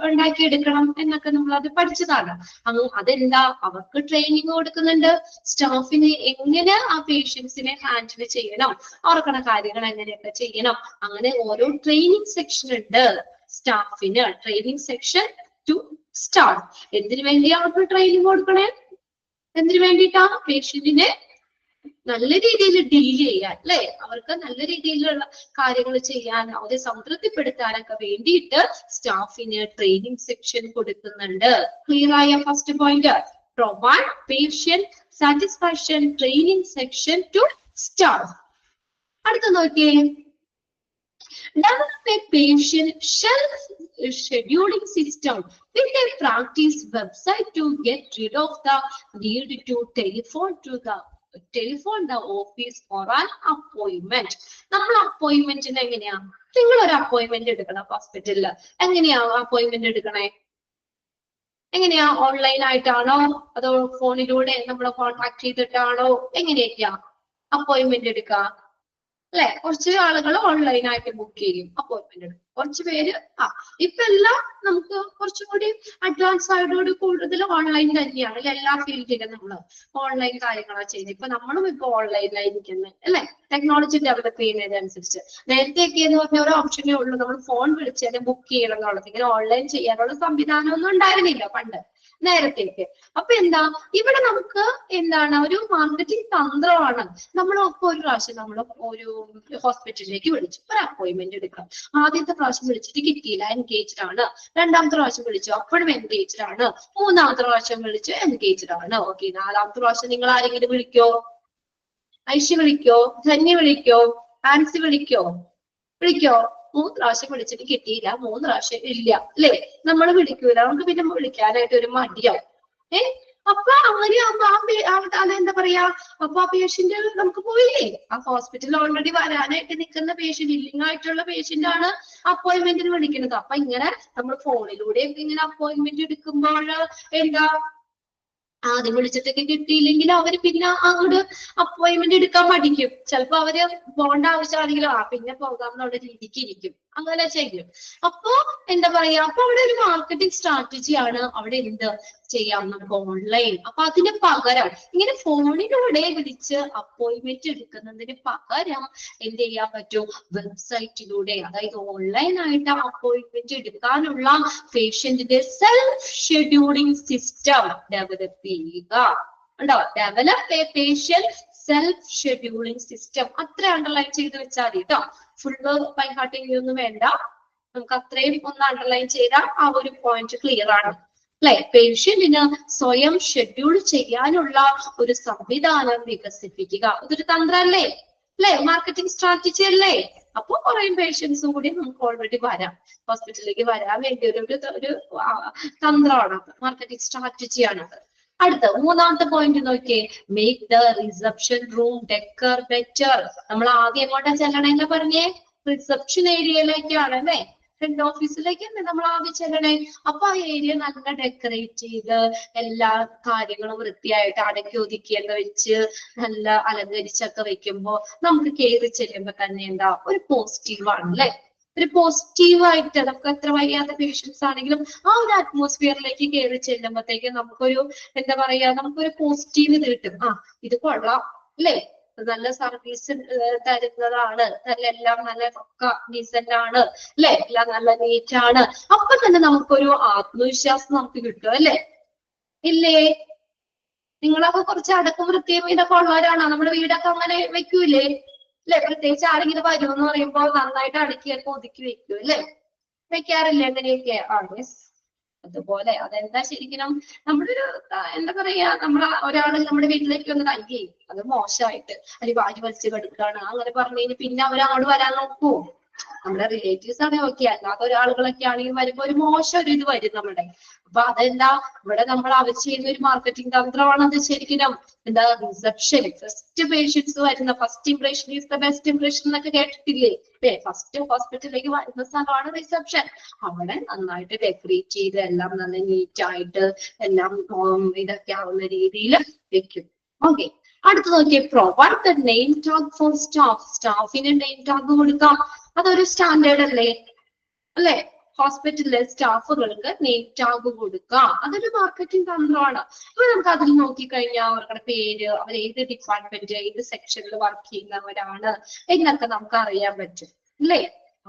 ഉണ്ടാക്കിയെടുക്കണം എന്നൊക്കെ നമ്മൾ അത് പഠിച്ചതാണ്. അതെന്താ? അവർക്ക് ട്രെയിനിങ് കൊടുക്കുന്നുണ്ട്. സ്റ്റാഫിനെ എങ്ങനെ ആ പേഷ്യൻസിനെ ഹാൻഡിൽ ചെയ്യണം, ഓർക്കണ കാര്യങ്ങൾ എങ്ങനെയൊക്കെ ചെയ്യണം, അങ്ങനെ ഓരോ ട്രെയിനിങ് സെക്ഷൻ ഉണ്ട് സ്റ്റാഫിന്. Training section to staff. എന്തിനു വേണ്ടിയാ അവർക്ക് ട്രെയിനിങ് കൊടുക്കണേ? എന്തിനു വേണ്ടിയിട്ടാ? പേഷ്യന്റിനെ നല്ല രീതിയിൽ ഡീൽ ചെയ്യാൻ, അല്ലെ? അവർക്ക് നല്ല രീതിയിലുള്ള കാര്യങ്ങൾ ചെയ്യാൻ, അവരെ സംതൃപ്തിപ്പെടുത്താനൊക്കെ വേണ്ടിയിട്ട് സ്റ്റാഫിന് ട്രെയിനിങ് സെക്ഷൻ കൊടുക്കുന്നുണ്ട്. ക്ലിയർ ആയ first point? Provide patient satisfaction training section to staff. അടുത്ത നോക്കിയേ, Develop a patient self-scheduling system with a practice website to get rid of the need to telephone the office for an appointment. നമ്മൾ അപ്പോയിന്റ്മെന്റിന് എങ്ങനെയാ, നിങ്ങൾ ഒരു അപ്പോയിന്റ്മെന്റ് എടുക്കണം ഹോസ്പിറ്റലിൽ, എങ്ങനെയാ അപ്പോയിന്റ്മെന്റ് എടുക്കണേ? എങ്ങനെയാ, ഓൺലൈൻ ആയിട്ടാണോ അതോ ഫോണിലൂടെ നമ്മൾ കോൺടാക്ട് ചെയ്തിട്ടാണോ, എങ്ങനെയൊക്കെയാ അപ്പോയിന്റ്മെന്റ് എടുക്കുക? അല്ലെ, കുറച്ച് ആളുകൾ ഓൺലൈൻ ആയിട്ട് ബുക്ക് ചെയ്യും, അപ്പോയിന്റ്മെന്റ് എടുക്കും. കുറച്ച് പേര് ഇപ്പൊ എല്ലാം നമുക്ക് കുറച്ചും കൂടി അഡ്വാൻസ് ആയതോട് കൂടുതൽ ഓൺലൈൻ തന്നെയാണ്. എല്ലാ ഫീൽഡിലും നമ്മൾ ഓൺലൈൻ കാര്യങ്ങളാണ് ചെയ്യുന്നത്. ഇപ്പൊ നമ്മളും ഇപ്പൊ ഓൺലൈനിലായിരിക്കുന്നത് അല്ലെ, ടെക്നോളജി ഡെവലപ്പ് ചെയ്യുന്നതിനനുസരിച്ച്. നേരത്തെയൊക്കെ എന്ന് പറഞ്ഞ ഒരു ഓപ്ഷനേ ഉള്ളൂ, നമ്മൾ ഫോൺ വിളിച്ചാൽ ബുക്ക് ചെയ്യണം എന്നുള്ളത്. ഇങ്ങനെ ഓൺലൈൻ ചെയ്യാനുള്ള സംവിധാനം ഒന്നും ഉണ്ടായിരുന്നില്ല പണ്ട് നേരത്തേക്ക്. അപ്പൊ എന്താ, ഇവിടെ നമുക്ക് എന്താണ് ഒരു മാർക്കറ്റിംഗ് തന്ത്രമാണ്. നമ്മളൊക്കെ ഒരു പ്രാവശ്യം നമ്മൾ ഒരു ഹോസ്പിറ്റലിലേക്ക് വിളിച്ചു, ഒരു അപ്പോയിന്റ്മെന്റ് എടുക്കാം. ആദ്യത്തെ പ്രാവശ്യം വിളിച്ചിട്ട് കിട്ടിയില്ല, എൻഗേജ്ഡ് ആണ്. രണ്ടാമത്തെ പ്രാവശ്യം വിളിച്ചു, അപ്പോഴും എൻഗേജ്ഡ് ആണ്. മൂന്നാമത്തെ പ്രാവശ്യം വിളിച്ചു, എൻഗേജ്ഡ് ആണ്. ഓക്കെ, നാലാമത്തെ പ്രാവശ്യം നിങ്ങൾ ആരെങ്കിലും വിളിക്കോ? ഐഷി വിളിക്കോ? ധന്യ വിളിക്കോ? ആൻസി വിളിക്കോ? 3 പ്രാവശ്യം വിളിച്ചിട്ട് കിട്ടിയില്ല, 3 പ്രാവശ്യം ഇല്ല അല്ലെ, നമ്മൾ വിളിക്കൂല. നമുക്ക് പിന്നെ വിളിക്കാനായിട്ട് ഒരു മടിയാവും. അപ്പൊ അങ്ങനെയാകുമ്പോ അതെന്താ പറയാ, അപ്പൊ ആ പേഷ്യന്റ് നമുക്ക് പോയില്ലേ. ആ ഹോസ്പിറ്റലിൽ ഓൾറെഡി വരാനായിട്ട് നിൽക്കുന്ന പേഷ്യന്റ്, ഇല്ലിംഗ് ആയിട്ടുള്ള പേഷ്യന്റ് ആണ് അപ്പോയിന്റ്മെന്റിന് വിളിക്കുന്നത്. അപ്പൊ ഇങ്ങനെ നമ്മൾ ഫോണിലൂടെ ഇങ്ങനെ അപ്പോയിന്റ്മെന്റ് എടുക്കുമ്പോൾ എന്താ, ആദ്യം വിളിച്ചിട്ടൊക്കെ കിട്ടിയില്ലെങ്കിൽ അവര് പിന്നെ അങ്ങോട്ട് അപ്പോയിന്റ്മെന്റ് എടുക്കാൻ മടിക്കും. ചിലപ്പോ അവര് പോകേണ്ട ആവശ്യമാണെങ്കിലും പിന്നെ പോകാം എന്നുള്ള രീതിക്ക് ഇരിക്കും, അങ്ങനെ ചെയ്യും. അപ്പൊ എന്താ പറയാ, അപ്പൊ അവിടെ ഒരു മാർക്കറ്റിംഗ് സ്ട്രാറ്റജിയാണ് അവിടെ എന്ത് ചെയ്യാം നമുക്ക് ഓൺലൈൻ. അപ്പൊ അതിന് പകരം ഇങ്ങനെ ഫോണിലൂടെ വിളിച്ച് അപ്പോയിന്റ്മെന്റ് എടുക്കുന്നതിന് പകരം എന്ത് ചെയ്യാൻ പറ്റും, വെബ്സൈറ്റിലൂടെ, അതായത് ഓൺലൈൻ ആയിട്ട് അപ്പോയിന്റ്മെന്റ് എടുക്കാനുള്ള പേഷ്യന്റിന്റെ സെൽഫ് ഷെഡ്യൂളിംഗ് സിസ്റ്റം ഡെവലപ്പ് ചെയ്യുക. ഉണ്ടോ, develop A patient self scheduling system. അത്ര അണ്ടർലൈൻ ചെയ്ത് വെച്ചാൽ മതി കേട്ടോ. ഫുള്ള് ബൈ ഹാർട്ടിംഗ് ഒന്നും വേണ്ട, നമുക്ക് അത്രയും ഒന്ന് അണ്ടർലൈൻ ചെയ്താൽ ആ ഒരു പോയിന്റ് ക്ലിയർ ആണ് അല്ലെ. പേഷ്യന്റിന് സ്വയം ഷെഡ്യൂൾ ചെയ്യാനുള്ള ഒരു സംവിധാനം വികസിപ്പിക്കുക. ഇതൊരു തന്ത്രല്ലേ അല്ലെ, മാർക്കറ്റിംഗ് സ്ട്രാറ്റജി അല്ലേ. അപ്പൊ കുറെ പേഷ്യൻസും കൂടി നമുക്ക് ഓൾറെഡി വരാം, ഹോസ്പിറ്റലിലേക്ക് വരാൻ വേണ്ടി ഒരു തന്ത്രമാണ്, മാർക്കറ്റിംഗ് സ്ട്രാറ്റജിയാണത്. അടുത്ത മൂന്നാമത്തെ പോയിന്റ് നോക്കിയേ, make the reception room decor better. നമ്മൾ ആദ്യം എങ്ങോട്ടാ ചെല്ലണേന്ന് പറഞ്ഞേ, റിസപ്ഷൻ ഏരിയയിലേക്കാണ് അല്ലെ, ഫ്രണ്ട് ഓഫീസിലേക്ക് നമ്മൾ ആദ്യം ചെല്ലണേ. അപ്പൊ ആ ഏരിയ നല്ല ഡെക്കറേറ്റ് ചെയ്ത് എല്ലാ കാര്യങ്ങളും വൃത്തിയായിട്ട് അടക്കി ഒതുക്കിയൊക്കെ വെച്ച് നല്ല അലങ്കരിച്ചൊക്കെ വെക്കുമ്പോ നമുക്ക് കയറി ചെല്ലുമ്പോ തന്നെ എന്താ ഒരു പോസിറ്റീവാണ് അല്ലെ. ഒരു പോസിറ്റീവായിട്ട് നമുക്ക് എത്ര വയ്യാത്ത പേഷ്യൻസ് ആണെങ്കിലും ആ ഒരു അറ്റ്മോസ്ഫിയറിലേക്ക് കയറി ചെല്ലുമ്പോഴത്തേക്ക് നമുക്കൊരു എന്താ പറയാ, നമുക്കൊരു പോസിറ്റീവ് ഇത് കിട്ടും. ഇത് കൊള്ളാം അല്ലെ, നല്ല സർവീസ് തരുന്നതാണ്, നല്ല എല്ലാം നല്ല ഡീസന്റ് ആണ് അല്ലെ, എല്ലാം നല്ല നീറ്റ് ആണ്. അപ്പൊ തന്നെ നമുക്കൊരു ആത്മവിശ്വാസം നമുക്ക് കിട്ടും അല്ലെ, ഇല്ലേ? നിങ്ങളൊക്കെ കുറച്ച് അടക്കം വൃത്തിയും ഇതൊക്കെ ഉള്ളവരാണോ? നമ്മുടെ വീടൊക്കെ അങ്ങനെ വെക്കൂലേ അല്ലെ? പ്രത്യേകിച്ച് ആരെങ്കിലും വരുമെന്ന് പറയുമ്പോൾ നന്നായിട്ട് അടുക്കിയൊക്കെ ഒതുക്കി വെക്കും അല്ലെ, വെക്കാറില്ലേ അങ്ങനെയൊക്കെ? യെസ്, അതുപോലെ അതെന്താ ശരിക്കും നമ്മളൊരു എന്താ പറയാ, ഒരാള് നമ്മുടെ വീട്ടിലേക്ക് വന്നിട്ട് അയ്യേ അത് മോശമായിട്ട് അല്ലെങ്കിൽ വാരി വലിച്ചു കെടുക്കാണ് അങ്ങനെ പറഞ്ഞു പിന്നെ അവരങ്ങോട്ട് വരാൻ നോക്കൂ. നമ്മുടെ റിലേറ്റീവ്സ് ആണ് ഓക്കെ, അല്ലാത്ത ഒരാളുകളൊക്കെ ആണെങ്കിൽ വരുമ്പോ ഒരു മോശം ഒരു ഇത് വരും നമ്മുടെ. അപ്പൊ അതെന്താ, ഇവിടെ നമ്മൾ അവർ ചെയ്യുന്ന ഒരു മാർക്കറ്റിംഗ് തന്ത്രമാണ് അത് ശരിക്കും. എന്താ, റിസപ്ഷൻ, ഫസ്റ്റ് പേഷ്യൻസ് വരുന്ന first impression is the best impression എന്നൊക്കെ കേട്ടിട്ടില്ലേ? ഫസ്റ്റ് ഹോസ്പിറ്റലിലേക്ക് വരുന്ന സ്ഥലമാണ് റിസപ്ഷൻ. അവിടെ നന്നായിട്ട് ഡെക്കറേറ്റ് ചെയ്ത് എല്ലാം നല്ല നീറ്റ് ആയിട്ട് എല്ലാം ഇതൊക്കെ ആവുന്ന രീതിയിൽ വെക്കും. ഓക്കെ, അടുത്ത് നോക്കിയേ, provide the name tag for staff. സ്റ്റാഫിന് നെയിം ടാഗ് കൊടുക്കാം, അതൊരു സ്റ്റാൻഡേർഡ് അല്ലേ അല്ലെ. ഹോസ്പിറ്റലിലെ സ്റ്റാഫുകൾക്ക് നെയിം ടാഗ് കൊടുക്കാം, അതൊരു മാർക്കറ്റിംഗ് തന്ത്രമാണ്. അപ്പൊ നമുക്ക് അതിൽ നോക്കിക്കഴിഞ്ഞാൽ അവരുടെ പേര്, അവർ ഏത് ഡിപ്പാർട്ട്മെന്റ് ഏത് സെക്ഷനിൽ വർക്ക് ചെയ്യുന്നവരാണ് എന്നൊക്കെ നമുക്ക് അറിയാൻ പറ്റും അല്ലേ.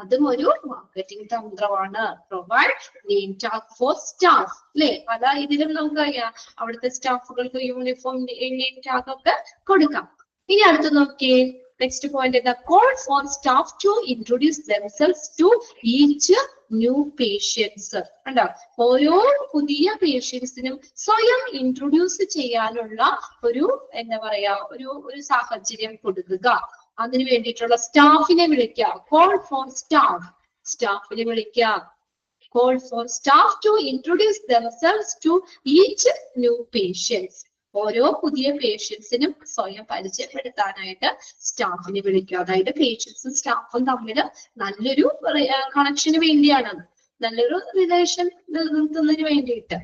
അതും ഒരു മാർക്കറ്റിംഗ് തന്ത്രമാണ്. Provide name tag for staff അല്ലെ. പല ഇതിലും നമുക്കറിയാം അവിടുത്തെ സ്റ്റാഫുകൾക്ക് യൂണിഫോം നെയിം ടാഗ് ഒക്കെ കൊടുക്കാം. ഇനി അടുത്ത് നോക്കിയേ, നെക്സ്റ്റ് പോയിന്റ് എന്താ, call for staff to introduce themselves to each new patients. കണ്ടോ, ഓരോ പുതിയ പേഷ്യൻസിനും സ്വയം ഇൻട്രൊഡ്യൂസ് ചെയ്യാനുള്ള ഒരു എന്താ പറയാ ഒരു സാഹചര്യം കൊടുക്കുക. അതിന് വേണ്ടിയിട്ടുള്ള സ്റ്റാഫിനെ വിളിക്കുക. Call for staff. സ്റ്റാഫിനെ വിളിക്കുക. Call for staff to introduce themselves to each new patients. ഓരോ പുതിയ പേഷ്യൻസിനും സ്വയം പരിചയപ്പെടുത്താനായിട്ട് സ്റ്റാഫിനെ വിളിക്കുക. അതായത് പേഷ്യൻസും സ്റ്റാഫും തമ്മിൽ നല്ലൊരു കണക്ഷന് വേണ്ടിയാണ്, നല്ലൊരു റിലേഷൻ നിലനിർത്തുന്നതിന് വേണ്ടിയിട്ട്.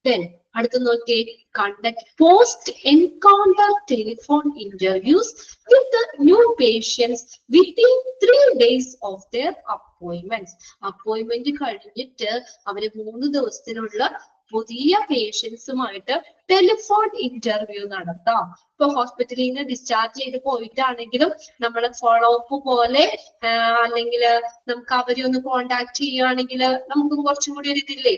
Then അടുത്ത നോക്കി, conduct post encounter telephone interviews with the new patients within 3 days of their appointments. Appointment കഴിഞ്ഞിട്ട് അവര് 3 ദിവസത്തിനുള്ള പുതിയ പേഷ്യൻസുമായിട്ട് ടെലിഫോൺ ഇന്റർവ്യൂ നടത്താം. ഇപ്പൊ ഹോസ്പിറ്റലിൽ നിന്ന് ഡിസ്ചാർജ് ചെയ്ത് പോയിട്ടാണെങ്കിലും നമ്മളെ ഫോളോ അപ്പ് പോലെ അല്ലെങ്കിൽ നമുക്ക് അവരെ ഒന്ന് കോണ്ടാക്ട് ചെയ്യുകയാണെങ്കിൽ നമുക്ക് കുറച്ചും കൂടി ഒരു ഇതില്ലേ,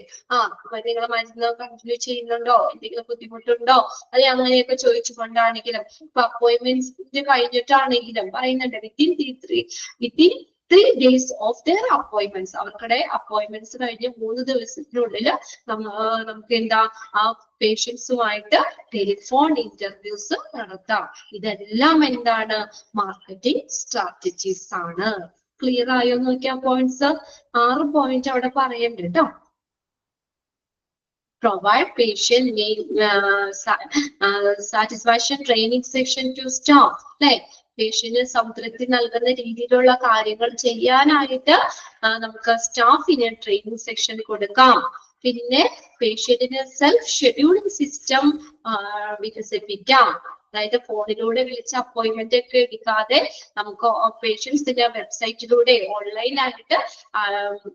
നിങ്ങൾ മരുന്ന് കണ്ടിന്യൂ ചെയ്യുന്നുണ്ടോ, എന്തെങ്കിലും ബുദ്ധിമുട്ടുണ്ടോ, അല്ലെ അങ്ങനെയൊക്കെ ചോദിച്ചുകൊണ്ടാണെങ്കിലും ഇപ്പൊ അപ്പോയിന്റ്മെന്റ് കഴിഞ്ഞിട്ടാണെങ്കിലും പറയുന്നുണ്ട് within 3 days of their appointments. അവർക്കടെ അപ്പോയിന്റ്മെന്റ്സ് കഴിഞ്ഞ് 3 ദിവസത്തിനുള്ളിൽ നമുക്ക് എന്താ ആ പേഷ്യൻസുമായിട്ട് ടെലിഫോൺ ഇന്റർവ്യൂസ് നടത്താം. ഇതെല്ലാം എന്താണ്? മാർക്കറ്റിംഗ് സ്ട്രാറ്റജീസ് ആണ്. ക്ലിയർ ആയോ നോക്കിയാ പോയിന്റ്സ്? 6 പോയിന്റ് അവിടെ പറയണ്ട കേട്ടോ. Provide patient satisfaction training section to staff. Like patient സംതൃപ്തി നൽകുന്ന രീതിയിലുള്ള കാര്യങ്ങൾ ചെയ്യാനായിട്ട് നമുക്ക് സ്റ്റാഫിന് ട്രെയിനിങ് സെക്ഷൻ കൊടുക്കാം. പിന്നെ പേഷ്യന്റിന് സെൽഫ് ഷെഡ്യൂളിംഗ് സിസ്റ്റം വികസിപ്പിക്കാം. അതായത് ഫോണിലൂടെ വിളിച്ച് അപ്പോയിന്റ്മെന്റ് ഒക്കെ എടുക്കാതെ നമുക്ക് പേഷ്യൻസിന്റെ വെബ്സൈറ്റിലൂടെ ഓൺലൈനായിട്ട്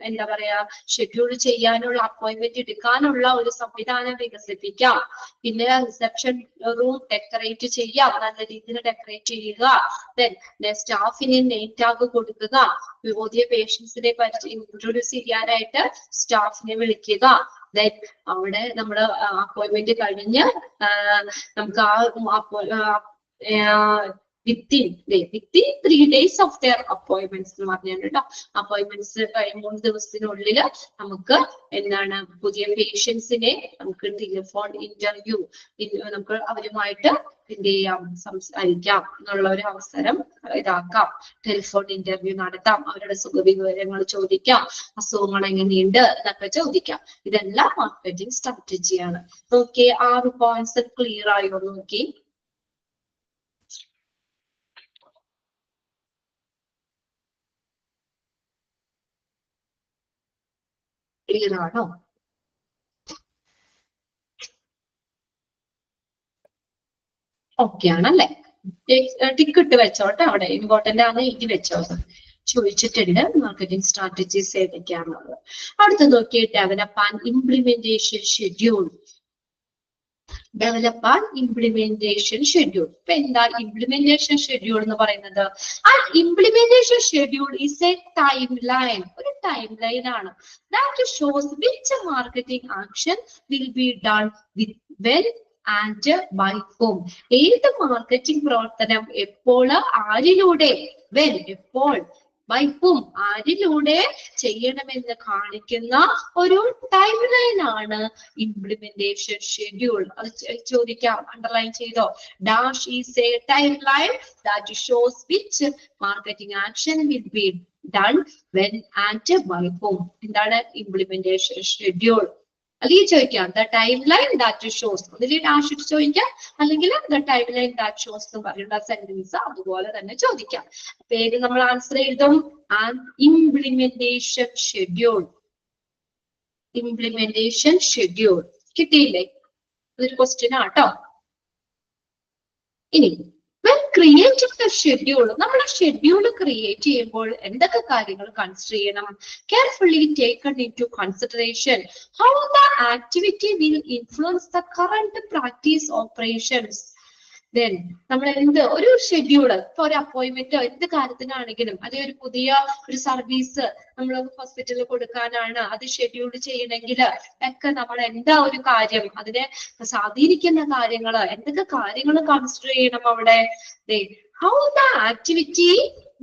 എന്താ പറയാ ഷെഡ്യൂൾ ചെയ്യാനുള്ള അപ്പോയിന്റ്മെന്റ് എടുക്കാനുള്ള ഒരു സംവിധാനം വികസിപ്പിക്കാം. പിന്നെ റിസപ്ഷൻ റൂം ഡെക്കറേറ്റ് ചെയ്യാം, നല്ല രീതിയിൽ ഡെക്കറേറ്റ് ചെയ്യുക. സ്റ്റാഫിന് നെയിം ടാഗ് കൊടുക്കുക. പുതിയ പേഷ്യൻസിനെ ഇൻട്രൊഡ്യൂസ് ചെയ്യാനായിട്ട് സ്റ്റാഫിനെ വിളിക്കുക. അവിടെ നമ്മുടെ അപ്പോയിന്റ്മെന്റ് കഴിഞ്ഞ് നമുക്ക് within 3 days of their appointments എന്ന് പറഞ്ഞിട്ടുണ്ട് കേട്ടോ. അപ്പോയിന്റ്മെന്റ്സ് 3 ദിവസത്തിനുള്ളിൽ നമുക്ക് എന്താണ് പുതിയ പേഷ്യൻസിനെ നമുക്ക് ടെലിഫോൺ ഇന്റർവ്യൂ നമുക്ക് അവരുമായിട്ട് എന്ത് ചെയ്യാം, സംസാരിക്കാം എന്നുള്ള ഒരു അവസരം ഇതാക്കാം. ടെലിഫോൺ ഇന്റർവ്യൂ നടത്താം, അവരുടെ സുഖവിവരങ്ങൾ ചോദിക്കാം, അസുഖങ്ങൾ എങ്ങനെയുണ്ട് എന്നൊക്കെ ചോദിക്കാം. ഇതെല്ലാം മാർക്കറ്റിംഗ് സ്ട്രാറ്റജിയാണ്. നോക്കി 6 പോയിന്റ്സ് ക്ലിയർ ആയോ നോക്കി? ക്ലിയർ ആണോ? ഓക്കെ ആണല്ലേ? ടിക്കറ്റ് വെച്ചോട്ടെ, അവിടെ ഇമ്പോർട്ടന്റ് ആണ്, എഴുതി വെച്ചോ. ചോദിച്ചിട്ടുണ്ട് മാർക്കറ്റിംഗ് സ്ട്രാറ്റജീസ് ഏതൊക്കെയാണുള്ളത്. അടുത്ത നോക്കിയ develop and implementation schedule. Develop and implementation schedule. ഇപ്പൊ എന്താ ഇംപ്ലിമെന്റേഷൻ ഷെഡ്യൂൾ എന്ന് പറയുന്നത്? ആ implementation schedule is a time line, ഒരു ടൈം ലൈൻ ആണ്. That shows which marketing action will be done with when and by whom. ഏത് മാർക്കറ്റിംഗ് പ്രവർത്തനം എപ്പോൾ ആരിലൂടെ, വെൻ എപ്പോൾ, ബൈ ഹോം ആരിലൂടെ ചെയ്യണമെന്ന് കാണിക്കുന്ന ഒരു ടൈം ലൈൻ ആണ് ഇംപ്ലിമെന്റേഷൻ ഷെഡ്യൂൾ. അത് ചോദിക്കാം, അണ്ടർലൈൻ ചെയ്തോ. Dash is a time line that shows which marketing action will be done when and by whom. എന്താണ് ഇംപ്ലിമെന്റേഷൻ ഷെഡ്യൂൾ? അല്ലെങ്കിൽ ചോദിക്കാം the timeline that shows, അതിൽ ഡാഷ് ഇട്ട് ചോദിക്കാം, അല്ലെങ്കിൽ the timeline that shows എന്ന് പറയുന്ന സെന്റൻസ് അതുപോലെ തന്നെ ചോദിക്കാം. പേര് നമ്മൾ ആൻസർ എഴുതും. Implementation schedule. ഇംപ്ലിമെന്റേഷൻ ഷെഡ്യൂൾ കിട്ടിയില്ലേ? അതൊരു ക്വസ്റ്റ്യൻ ആട്ടോ. ഇനി ക്രിയേറ്റിംഗ് ദ ഷെഡ്യൂൾ, നമ്മൾ ഷെഡ്യൂൾ ക്രിയേറ്റ് ചെയ്യുമ്പോൾ എന്തൊക്കെ കാര്യങ്ങൾ കൺസിഡർ ചെയ്യണം? Carefully taken into consideration how the activity will influence the current practice operations. Then നമ്മൾ എന്ത് ഒരു ഷെഡ്യൂൾ, ഇപ്പൊ ഒരു അപ്പോയിന്റ്മെന്റ് എന്ത് കാര്യത്തിനാണെങ്കിലും, അല്ലെങ്കിൽ ഒരു പുതിയ ഒരു സർവീസ് നമ്മൾ ഹോസ്പിറ്റലിൽ കൊടുക്കാനാണ്, അത് ഷെഡ്യൂൾ ചെയ്യണമെങ്കിൽ ഒക്കെ നമ്മൾ എന്താ ഒരു കാര്യം, അതിനെ സ്വാധീനിക്കുന്ന കാര്യങ്ങൾ, എന്തൊക്കെ കാര്യങ്ങൾ കൺസിഡർ ചെയ്യണം അവിടെ? How the activity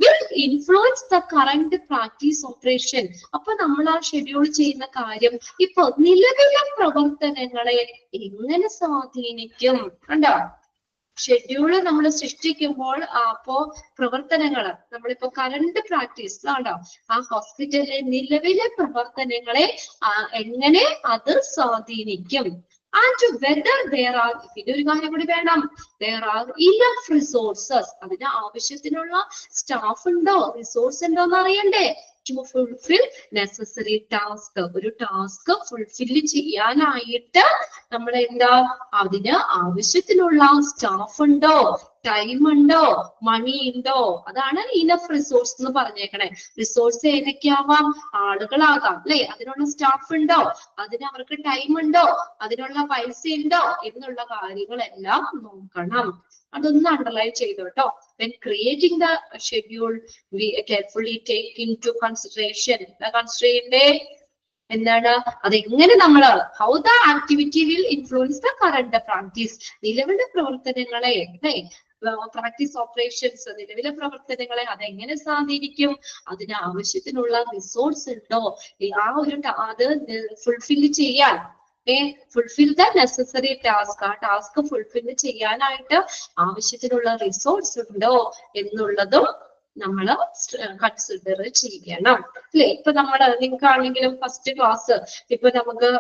will influence the current practice operation. അപ്പൊ നമ്മൾ ആ ഷെഡ്യൂൾ ചെയ്യുന്ന കാര്യം ഇപ്പൊ നിലവിലെ പ്രവർത്തനങ്ങളെ എങ്ങനെ സ്വാധീനിക്കും? കണ്ടോ? ഷെഡ്യൂള് നമ്മൾ സൃഷ്ടിക്കുമ്പോൾ അപ്പോ പ്രവർത്തനങ്ങൾ നമ്മളിപ്പോ കറണ്ട് പ്രാക്ടീസ് ആണോ ആ ഹോസ്പിറ്റലിലെ നിലവിലെ പ്രവർത്തനങ്ങളെ എങ്ങനെ അത് സ്വാധീനിക്കും. ആൻഡ് വെദർ there are പിന്നെ ഒരു കാര്യം കൂടി വേണം, there are enough resources അതിന് ആവശ്യത്തിനുള്ള സ്റ്റാഫ് ഉണ്ടോ റിസോഴ്സ് ഉണ്ടോ എന്ന് അറിയണ്ടേ. to fulfill necessary task ഒരു ടാസ്ക് ഫുൾഫിൽ ചെയ്യാനായിട്ട് നമ്മൾ എന്താ അതിന് ആവശ്യത്തിനുള്ള സ്റ്റാഫ് ഉണ്ടോ, ടൈം ഉണ്ടോ, മണി ഉണ്ടോ, അതാണ് ഇനഫ് റിസോഴ്സ് എന്ന് പറഞ്ഞേക്കണേ. റിസോഴ്സ് ഏതൊക്കെയാവാം, ആളുകളാകാം അല്ലെ, അതിനുള്ള സ്റ്റാഫ് ഉണ്ടോ, അതിന് അവർക്ക് ടൈം ഉണ്ടോ, അതിനുള്ള പൈസ ഉണ്ടോ എന്നുള്ള കാര്യങ്ങളെല്ലാം നോക്കണം. അതൊന്ന് അണ്ടർലൈൻ ചെയ്തു കേട്ടോ. when creating the schedule we carefully take into consideration the constraint എന്താണ് അതെങ്ങനെ നമ്മള് how the activity will influence the current practice നിലവിലെ പ്രവർത്തനങ്ങളെ പ്രാക്ടീസ് ഓപ്പറേഷൻസ് നിലവിലെ പ്രവർത്തനങ്ങളെ അതെങ്ങനെ സ്വാധീനിക്കും, അതിന് ആവശ്യത്തിനുള്ള റിസോഴ്സ് ഉണ്ടോ, ആ ഒരു അത് ഫുൾഫിൽ ചെയ്യാൻ fulfill the necessary task ആ ടാസ്ക് ഫുൾഫിൽ ചെയ്യാനായിട്ട് ആവശ്യത്തിനുള്ള റിസോഴ്സ് ഉണ്ടോ എന്നുള്ളതും നമ്മൾ കൺസിഡർ ചെയ്യണം അല്ലെ. ഇപ്പൊ നമ്മള് നിങ്ങൾക്കാണെങ്കിലും ഫസ്റ്റ് ക്ലാസ് ഇപ്പൊ നമുക്ക്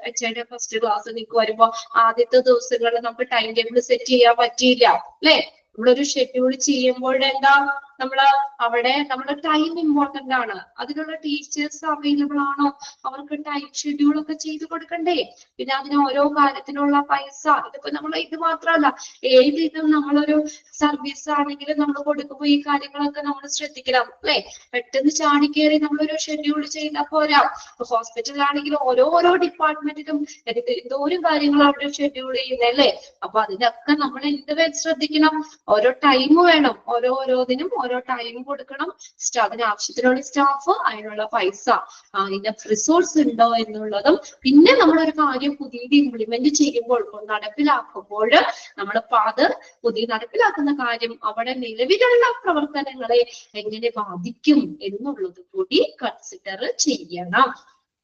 എച്ച്ഐയുടെ ഫസ്റ്റ് ക്ലാസ് നിങ്ങൾക്ക് വരുമ്പോ ആദ്യത്തെ ദിവസങ്ങളിൽ നമുക്ക് ടൈം ടേബിൾ സെറ്റ് ചെയ്യാൻ പറ്റിയില്ല അല്ലെ. നമ്മളൊരു ഷെഡ്യൂൾ ചെയ്യുമ്പോൾ എന്താ നമ്മള് അവിടെ നമ്മുടെ ടൈം ഇമ്പോർട്ടന്റ് ആണ്. അതിനുള്ള ടീച്ചേഴ്സ് അവൈലബിൾ ആണോ, അവർക്ക് ടൈം ഷെഡ്യൂൾ ഒക്കെ ചെയ്ത് കൊടുക്കണ്ടേ. പിന്നെ അതിന് ഓരോ കാര്യത്തിനുള്ള പൈസ ഇതിപ്പോ നമ്മൾ ഇത് മാത്രമല്ല ഏത് ഇതും നമ്മളൊരു സർവീസ് ആണെങ്കിലും നമ്മൾ കൊടുക്കുമ്പോൾ ഈ കാര്യങ്ങളൊക്കെ നമ്മൾ ശ്രദ്ധിക്കണം അല്ലെ. പെട്ടെന്ന് ചാടിക്കേറി നമ്മളൊരു ഷെഡ്യൂൾ ചെയ്താൽ പോരാ. ഹോസ്പിറ്റലിലാണെങ്കിലും ഓരോരോ ഡിപ്പാർട്ട്മെന്റിലും എന്തോരം കാര്യങ്ങൾ അവിടെ ഷെഡ്യൂൾ ചെയ്യുന്നല്ലേ. അപ്പൊ അതിനൊക്കെ നമ്മൾ എന്ത് ശ്രദ്ധിക്കണം, ഓരോ ടൈം വേണം, ഓരോന്നിനും ഓരോ ടൈം കൊടുക്കണം, അതിന് ആവശ്യത്തിനുള്ള സ്റ്റാഫ്, അതിനുള്ള പൈസ, അതിന്റെ റിസോഴ്സ് ഉണ്ടോ എന്നുള്ളതും. പിന്നെ നമ്മളൊരു കാര്യം പുതിയത് ഇംപ്ലിമെന്റ് ചെയ്യുമ്പോൾ നടപ്പിലാക്കുമ്പോൾ നമ്മളിപ്പോ അത് പുതിയ നടപ്പിലാക്കുന്ന കാര്യം അവിടെ നിലവിലുള്ള പ്രവർത്തനങ്ങളെ എങ്ങനെ ബാധിക്കും എന്നുള്ളത് കൂടി കൺസിഡർ ചെയ്യണം.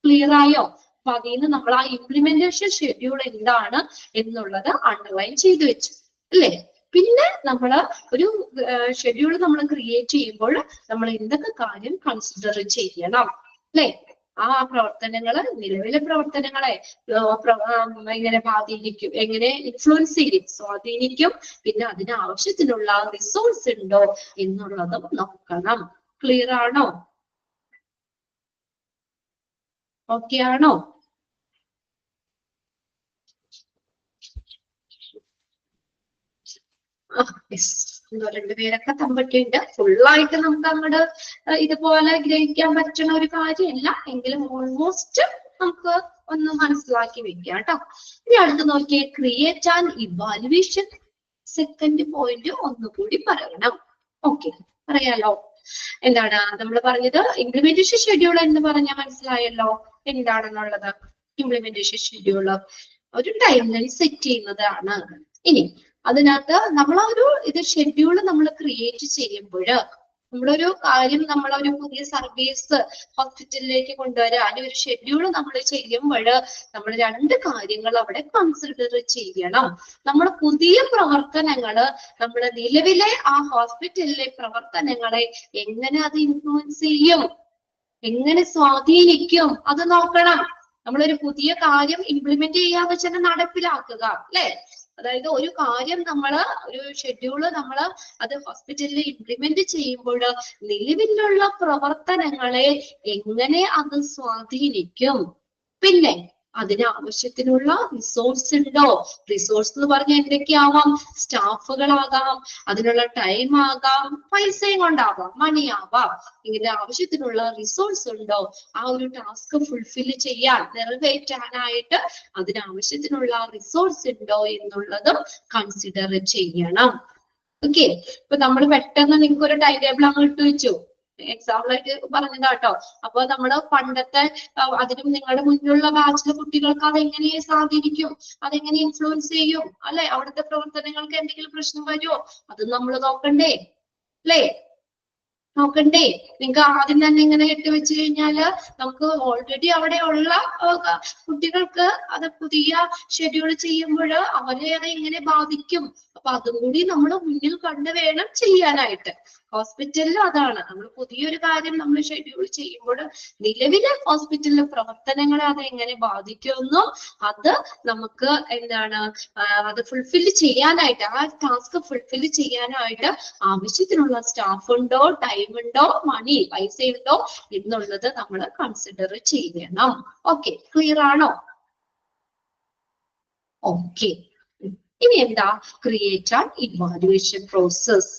ക്ലിയർ ആയോ? അപ്പൊ അതിന് നമ്മൾ ആ ഇംപ്ലിമെന്റേഷൻ ഷെഡ്യൂൾ എന്താണ് എന്നുള്ളത് അണ്ടർലൈൻ ചെയ്തു വെച്ചു അല്ലേ. പിന്നെ നമ്മൾ ഒരു ഷെഡ്യൂൾ നമ്മൾ ക്രിയേറ്റ് ചെയ്യുമ്പോൾ നമ്മൾ എന്തൊക്കെ കാര്യം കൺസിഡർ ചെയ്യണം അല്ലെ. ആ പ്രവർത്തനങ്ങള് നിലവിലെ പ്രവർത്തനങ്ങളെ എങ്ങനെ ബാധിക്കും, എങ്ങനെ ഇൻഫ്ലുവൻസ് ചെയ്യും, സ്വാധീനിക്കും, പിന്നെ അതിന് ആവശ്യത്തിനുള്ള റിസോഴ്സ് ഉണ്ടോ എന്നുള്ളതും നോക്കണം. ക്ലിയർ ആണോ? ഓക്കെ ആണോ? രണ്ടുപേരൊക്കെ തമ്മിട്ടുണ്ട്. ഫുള്ളായിട്ട് നമുക്ക് അങ്ങോട്ട് ഇതുപോലെ ഗ്രഹിക്കാൻ പറ്റുന്ന ഒരു കാര്യമല്ല, എങ്കിലും ഓൾമോസ്റ്റ് നമുക്ക് ഒന്ന് മനസ്സിലാക്കി വെക്കാം കേട്ടോ. ഇനി അടുത്ത് നോക്കിയേ, create and evaluation. Second point ഒന്നുകൂടി പറയണം. ഓക്കെ, പറയാലോ. എന്താണ് നമ്മൾ പറഞ്ഞത്? ഇംപ്ലിമെന്റേഷൻ ഷെഡ്യൂൾ എന്ന് പറഞ്ഞാൽ മനസ്സിലായല്ലോ എന്താണെന്നുള്ളത്. ഇംപ്ലിമെന്റേഷൻ ഷെഡ്യൂള് ഒരു ടൈം ലൈൻ സെറ്റ് ചെയ്യുന്നതാണ്. ഇനി അതിനകത്ത് നമ്മളൊരു ഷെഡ്യൂൾ നമ്മൾ ക്രിയേറ്റ് ചെയ്യുമ്പോൾ നമ്മളൊരു കാര്യം, നമ്മളൊരു പുതിയ സർവീസ് ഹോസ്പിറ്റലിലേക്ക് കൊണ്ടുവരാൻ ഒരു ഷെഡ്യൂൾ നമ്മൾ ചെയ്യുമ്പോൾ നമ്മൾ രണ്ട് കാര്യങ്ങൾ അവിടെ കൺസിഡർ ചെയ്യണം. നമ്മൾ പുതിയ പ്രവർത്തനങ്ങള് നമ്മുടെ നിലവിലെ ആ ഹോസ്പിറ്റലിലെ പ്രവർത്തനങ്ങളെ എങ്ങനെ അത് ഇൻഫ്ലുവൻസ് ചെയ്യും, എങ്ങനെ സ്വാധീനിക്കും, അത് നോക്കണം. നമ്മളൊരു പുതിയ കാര്യം ഇംപ്ലിമെന്റ് ചെയ്യാന്ന് വെച്ചാൽ നടപ്പിലാക്കുക അല്ലെ. അതായത് ഒരു കാര്യം ഒരു ഷെഡ്യൂള് അത് ഹോസ്പിറ്റലിൽ ഇംപ്ലിമെന്റ് ചെയ്യുമ്പോൾ നിലവിലുള്ള പ്രവർത്തനങ്ങളെ എങ്ങനെ അത് സ്വാധീനിക്കും, പിന്നെ അതിന് ആവശ്യത്തിനുള്ള റിസോഴ്സ് ഉണ്ടോ. റിസോഴ്സ് എന്ന് പറഞ്ഞാൽ എന്തൊക്കെയാവാം, സ്റ്റാഫുകളാകാം, അതിനുള്ള ടൈം ആകാം, പൈസയും കൊണ്ടാവാം, മണി ആവാം. ഇങ്ങനെ ആവശ്യത്തിനുള്ള റിസോഴ്സ് ഉണ്ടോ, ആ ഒരു ടാസ്ക് ഫുൾഫിൽ ചെയ്യാൻ നിറവേറ്റാനായിട്ട് അതിനാവശ്യത്തിനുള്ള റിസോഴ്സ് ഉണ്ടോ എന്നുള്ളതും കൺസിഡർ ചെയ്യണം. ഓക്കെ, ഇപ്പൊ നമ്മൾ പെട്ടെന്ന് നിങ്ങൾക്ക് ഒരു ടൈം ടേബിൾ അങ്ങ് ഇട്ട് വെച്ചു, എക്സാമ്പിളായിട്ട് പറഞ്ഞതാട്ടോ. അപ്പൊ നമ്മള് പണ്ടത്തെ അതിനും നിങ്ങളുടെ മുന്നിലുള്ള ബാച്ചിലെ കുട്ടികൾക്ക് അതെങ്ങനെ സ്വാധീനിക്കും, അതെങ്ങനെ ഇൻഫ്ലുവൻസ് ചെയ്യും അല്ലെ, അവിടുത്തെ പ്രവർത്തനങ്ങൾക്ക് എന്തെങ്കിലും പ്രശ്നം വരുമോ, അത് നമ്മൾ നോക്കണ്ടേ അല്ലേ. നോക്കണ്ടേ? നിങ്ങൾക്ക് ആദ്യം തന്നെ ഇങ്ങനെ ഇട്ട് വെച്ച് കഴിഞ്ഞാല് നമുക്ക് ഓൾറെഡി അവിടെ ഉള്ള കുട്ടികൾക്ക് അത് പുതിയ ഷെഡ്യൂൾ ചെയ്യുമ്പോൾ അവരെ അത് എങ്ങനെ ബാധിക്കും? അപ്പൊ അതും കൂടി നമ്മൾ മുന്നിൽ കണ്ട് വേണം ചെയ്യാനായിട്ട്. ഹോസ്പിറ്റലിൽ അതാണ്, നമ്മൾ പുതിയൊരു കാര്യം നമ്മൾ ഷെഡ്യൂൾ ചെയ്യുമ്പോൾ നിലവിലെ ഹോസ്പിറ്റലിലെ പ്രവർത്തനങ്ങളെ അത് എങ്ങനെ ബാധിക്കുമെന്നും അത് നമുക്ക് എന്താണ് അത് ഫുൾഫിൽ ചെയ്യാനായിട്ട്, ആ ടാസ്ക് ഫുൾഫിൽ ചെയ്യാനായിട്ട് ആവശ്യത്തിനുള്ള സ്റ്റാഫ് ഉണ്ടോ, ടൈം ഉണ്ടോ, മണി പൈസ ഉണ്ടോ എന്നുള്ളത് നമ്മൾ കൺസിഡർ ചെയ്യണം. ഓക്കെ, ക്ലിയർ ആണോ? ഓക്കെ, ഇനി എന്താ? Create and evaluation process.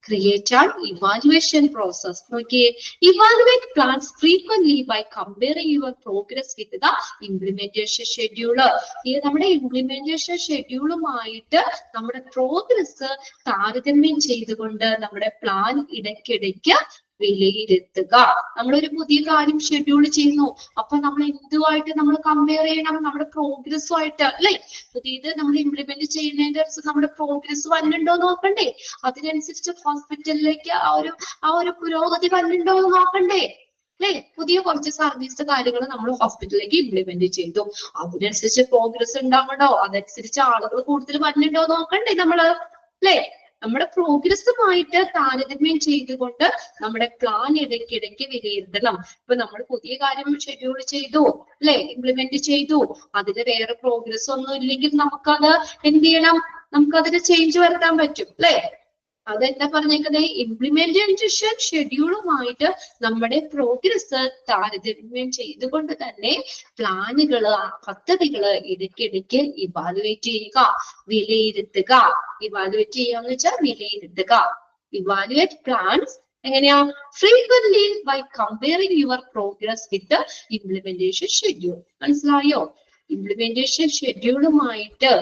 Create an evaluation process. Okay, evaluate plans frequently by comparing your progress with the implementation schedule. ഈ നമ്മുടെ implementation schedule-ഉമായിട്ട് നമ്മുടെ പ്രോഗ്രസ് താരതമ്യം ചെയ്തുകൊണ്ട് നമ്മുടെ പ്ലാൻ ഇടയ്ക്കിടയ്ക്ക് വിലയിരുത്തുക. നമ്മളൊരു പുതിയ കാര്യം ഷെഡ്യൂൾ ചെയ്യുന്നു, അപ്പൊ നമ്മൾ എന്തുമായിട്ട് നമ്മൾ കമ്പയർ ചെയ്യണം? നമ്മുടെ പ്രോഗ്രസ്സുമായിട്ട് അല്ലെ? പുതിയത് നമ്മൾ ഇംപ്ലിമെന്റ് ചെയ്യുന്നതിന്റെ നമ്മുടെ പ്രോഗ്രസ് വന്നിട്ടുണ്ടോ നോക്കണ്ടേ? അതിനനുസരിച്ച് ഹോസ്പിറ്റലിലേക്ക് ആ ഒരു പുരോഗതി വന്നിട്ടുണ്ടോ നോക്കണ്ടേ? അല്ലെ? പുതിയ കുറച്ച് സർവീസ് കാര്യങ്ങൾ നമ്മൾ ഹോസ്പിറ്റലിലേക്ക് ഇംപ്ലിമെന്റ് ചെയ്തു, അതിനനുസരിച്ച് പ്രോഗ്രസ് ഉണ്ടാവണോ? അതനുസരിച്ച് ആളുകൾ കൂടുതൽ വന്നിട്ടുണ്ടോ നോക്കണ്ടേ നമ്മള്? അല്ലെ? നമ്മുടെ പ്രോഗ്രസ്സുമായിട്ട് താരതമ്യം ചെയ്തുകൊണ്ട് നമ്മുടെ പ്ലാൻ ഇടയ്ക്കിടയ്ക്ക് വിലയിരുത്തണം. ഇപ്പൊ നമ്മൾ പുതിയ കാര്യം ഷെഡ്യൂൾ ചെയ്തു അല്ലെ, ഇംപ്ലിമെന്റ് ചെയ്തു, അതിന് വേറെ പ്രോഗ്രസ് ഒന്നും ഇല്ലെങ്കിൽ നമുക്കത് എന്ത് ചെയ്യണം? നമുക്കതിന് ചേഞ്ച് വരുത്താൻ പറ്റും അല്ലെ? അതെന്താ പറഞ്ഞേക്കുന്നത്? ഇംപ്ലിമെന്റേഷൻ ഷെഡ്യൂളുമായിട്ട് നമ്മുടെ പ്രോഗ്രസ് താരതമ്യം ചെയ്തുകൊണ്ട് തന്നെ പ്ലാനുകള്, പദ്ധതികള് ഇടയ്ക്കിടയ്ക്ക് ഇവാലുവേറ്റ് ചെയ്യുക, വിലയിരുത്തുക. ഇവാലുവേറ്റ് ചെയ്യാന്ന് വെച്ചാൽ വിലയിരുത്തുക. ഇവാലുവേറ്റ് പ്ലാൻസ് എങ്ങനെയാ? Frequently by comparing your progress with implementation schedule. മനസ്സിലായോ? ഇംപ്ലിമെന്റേഷൻ ഷെഡ്യൂളുമായിട്ട്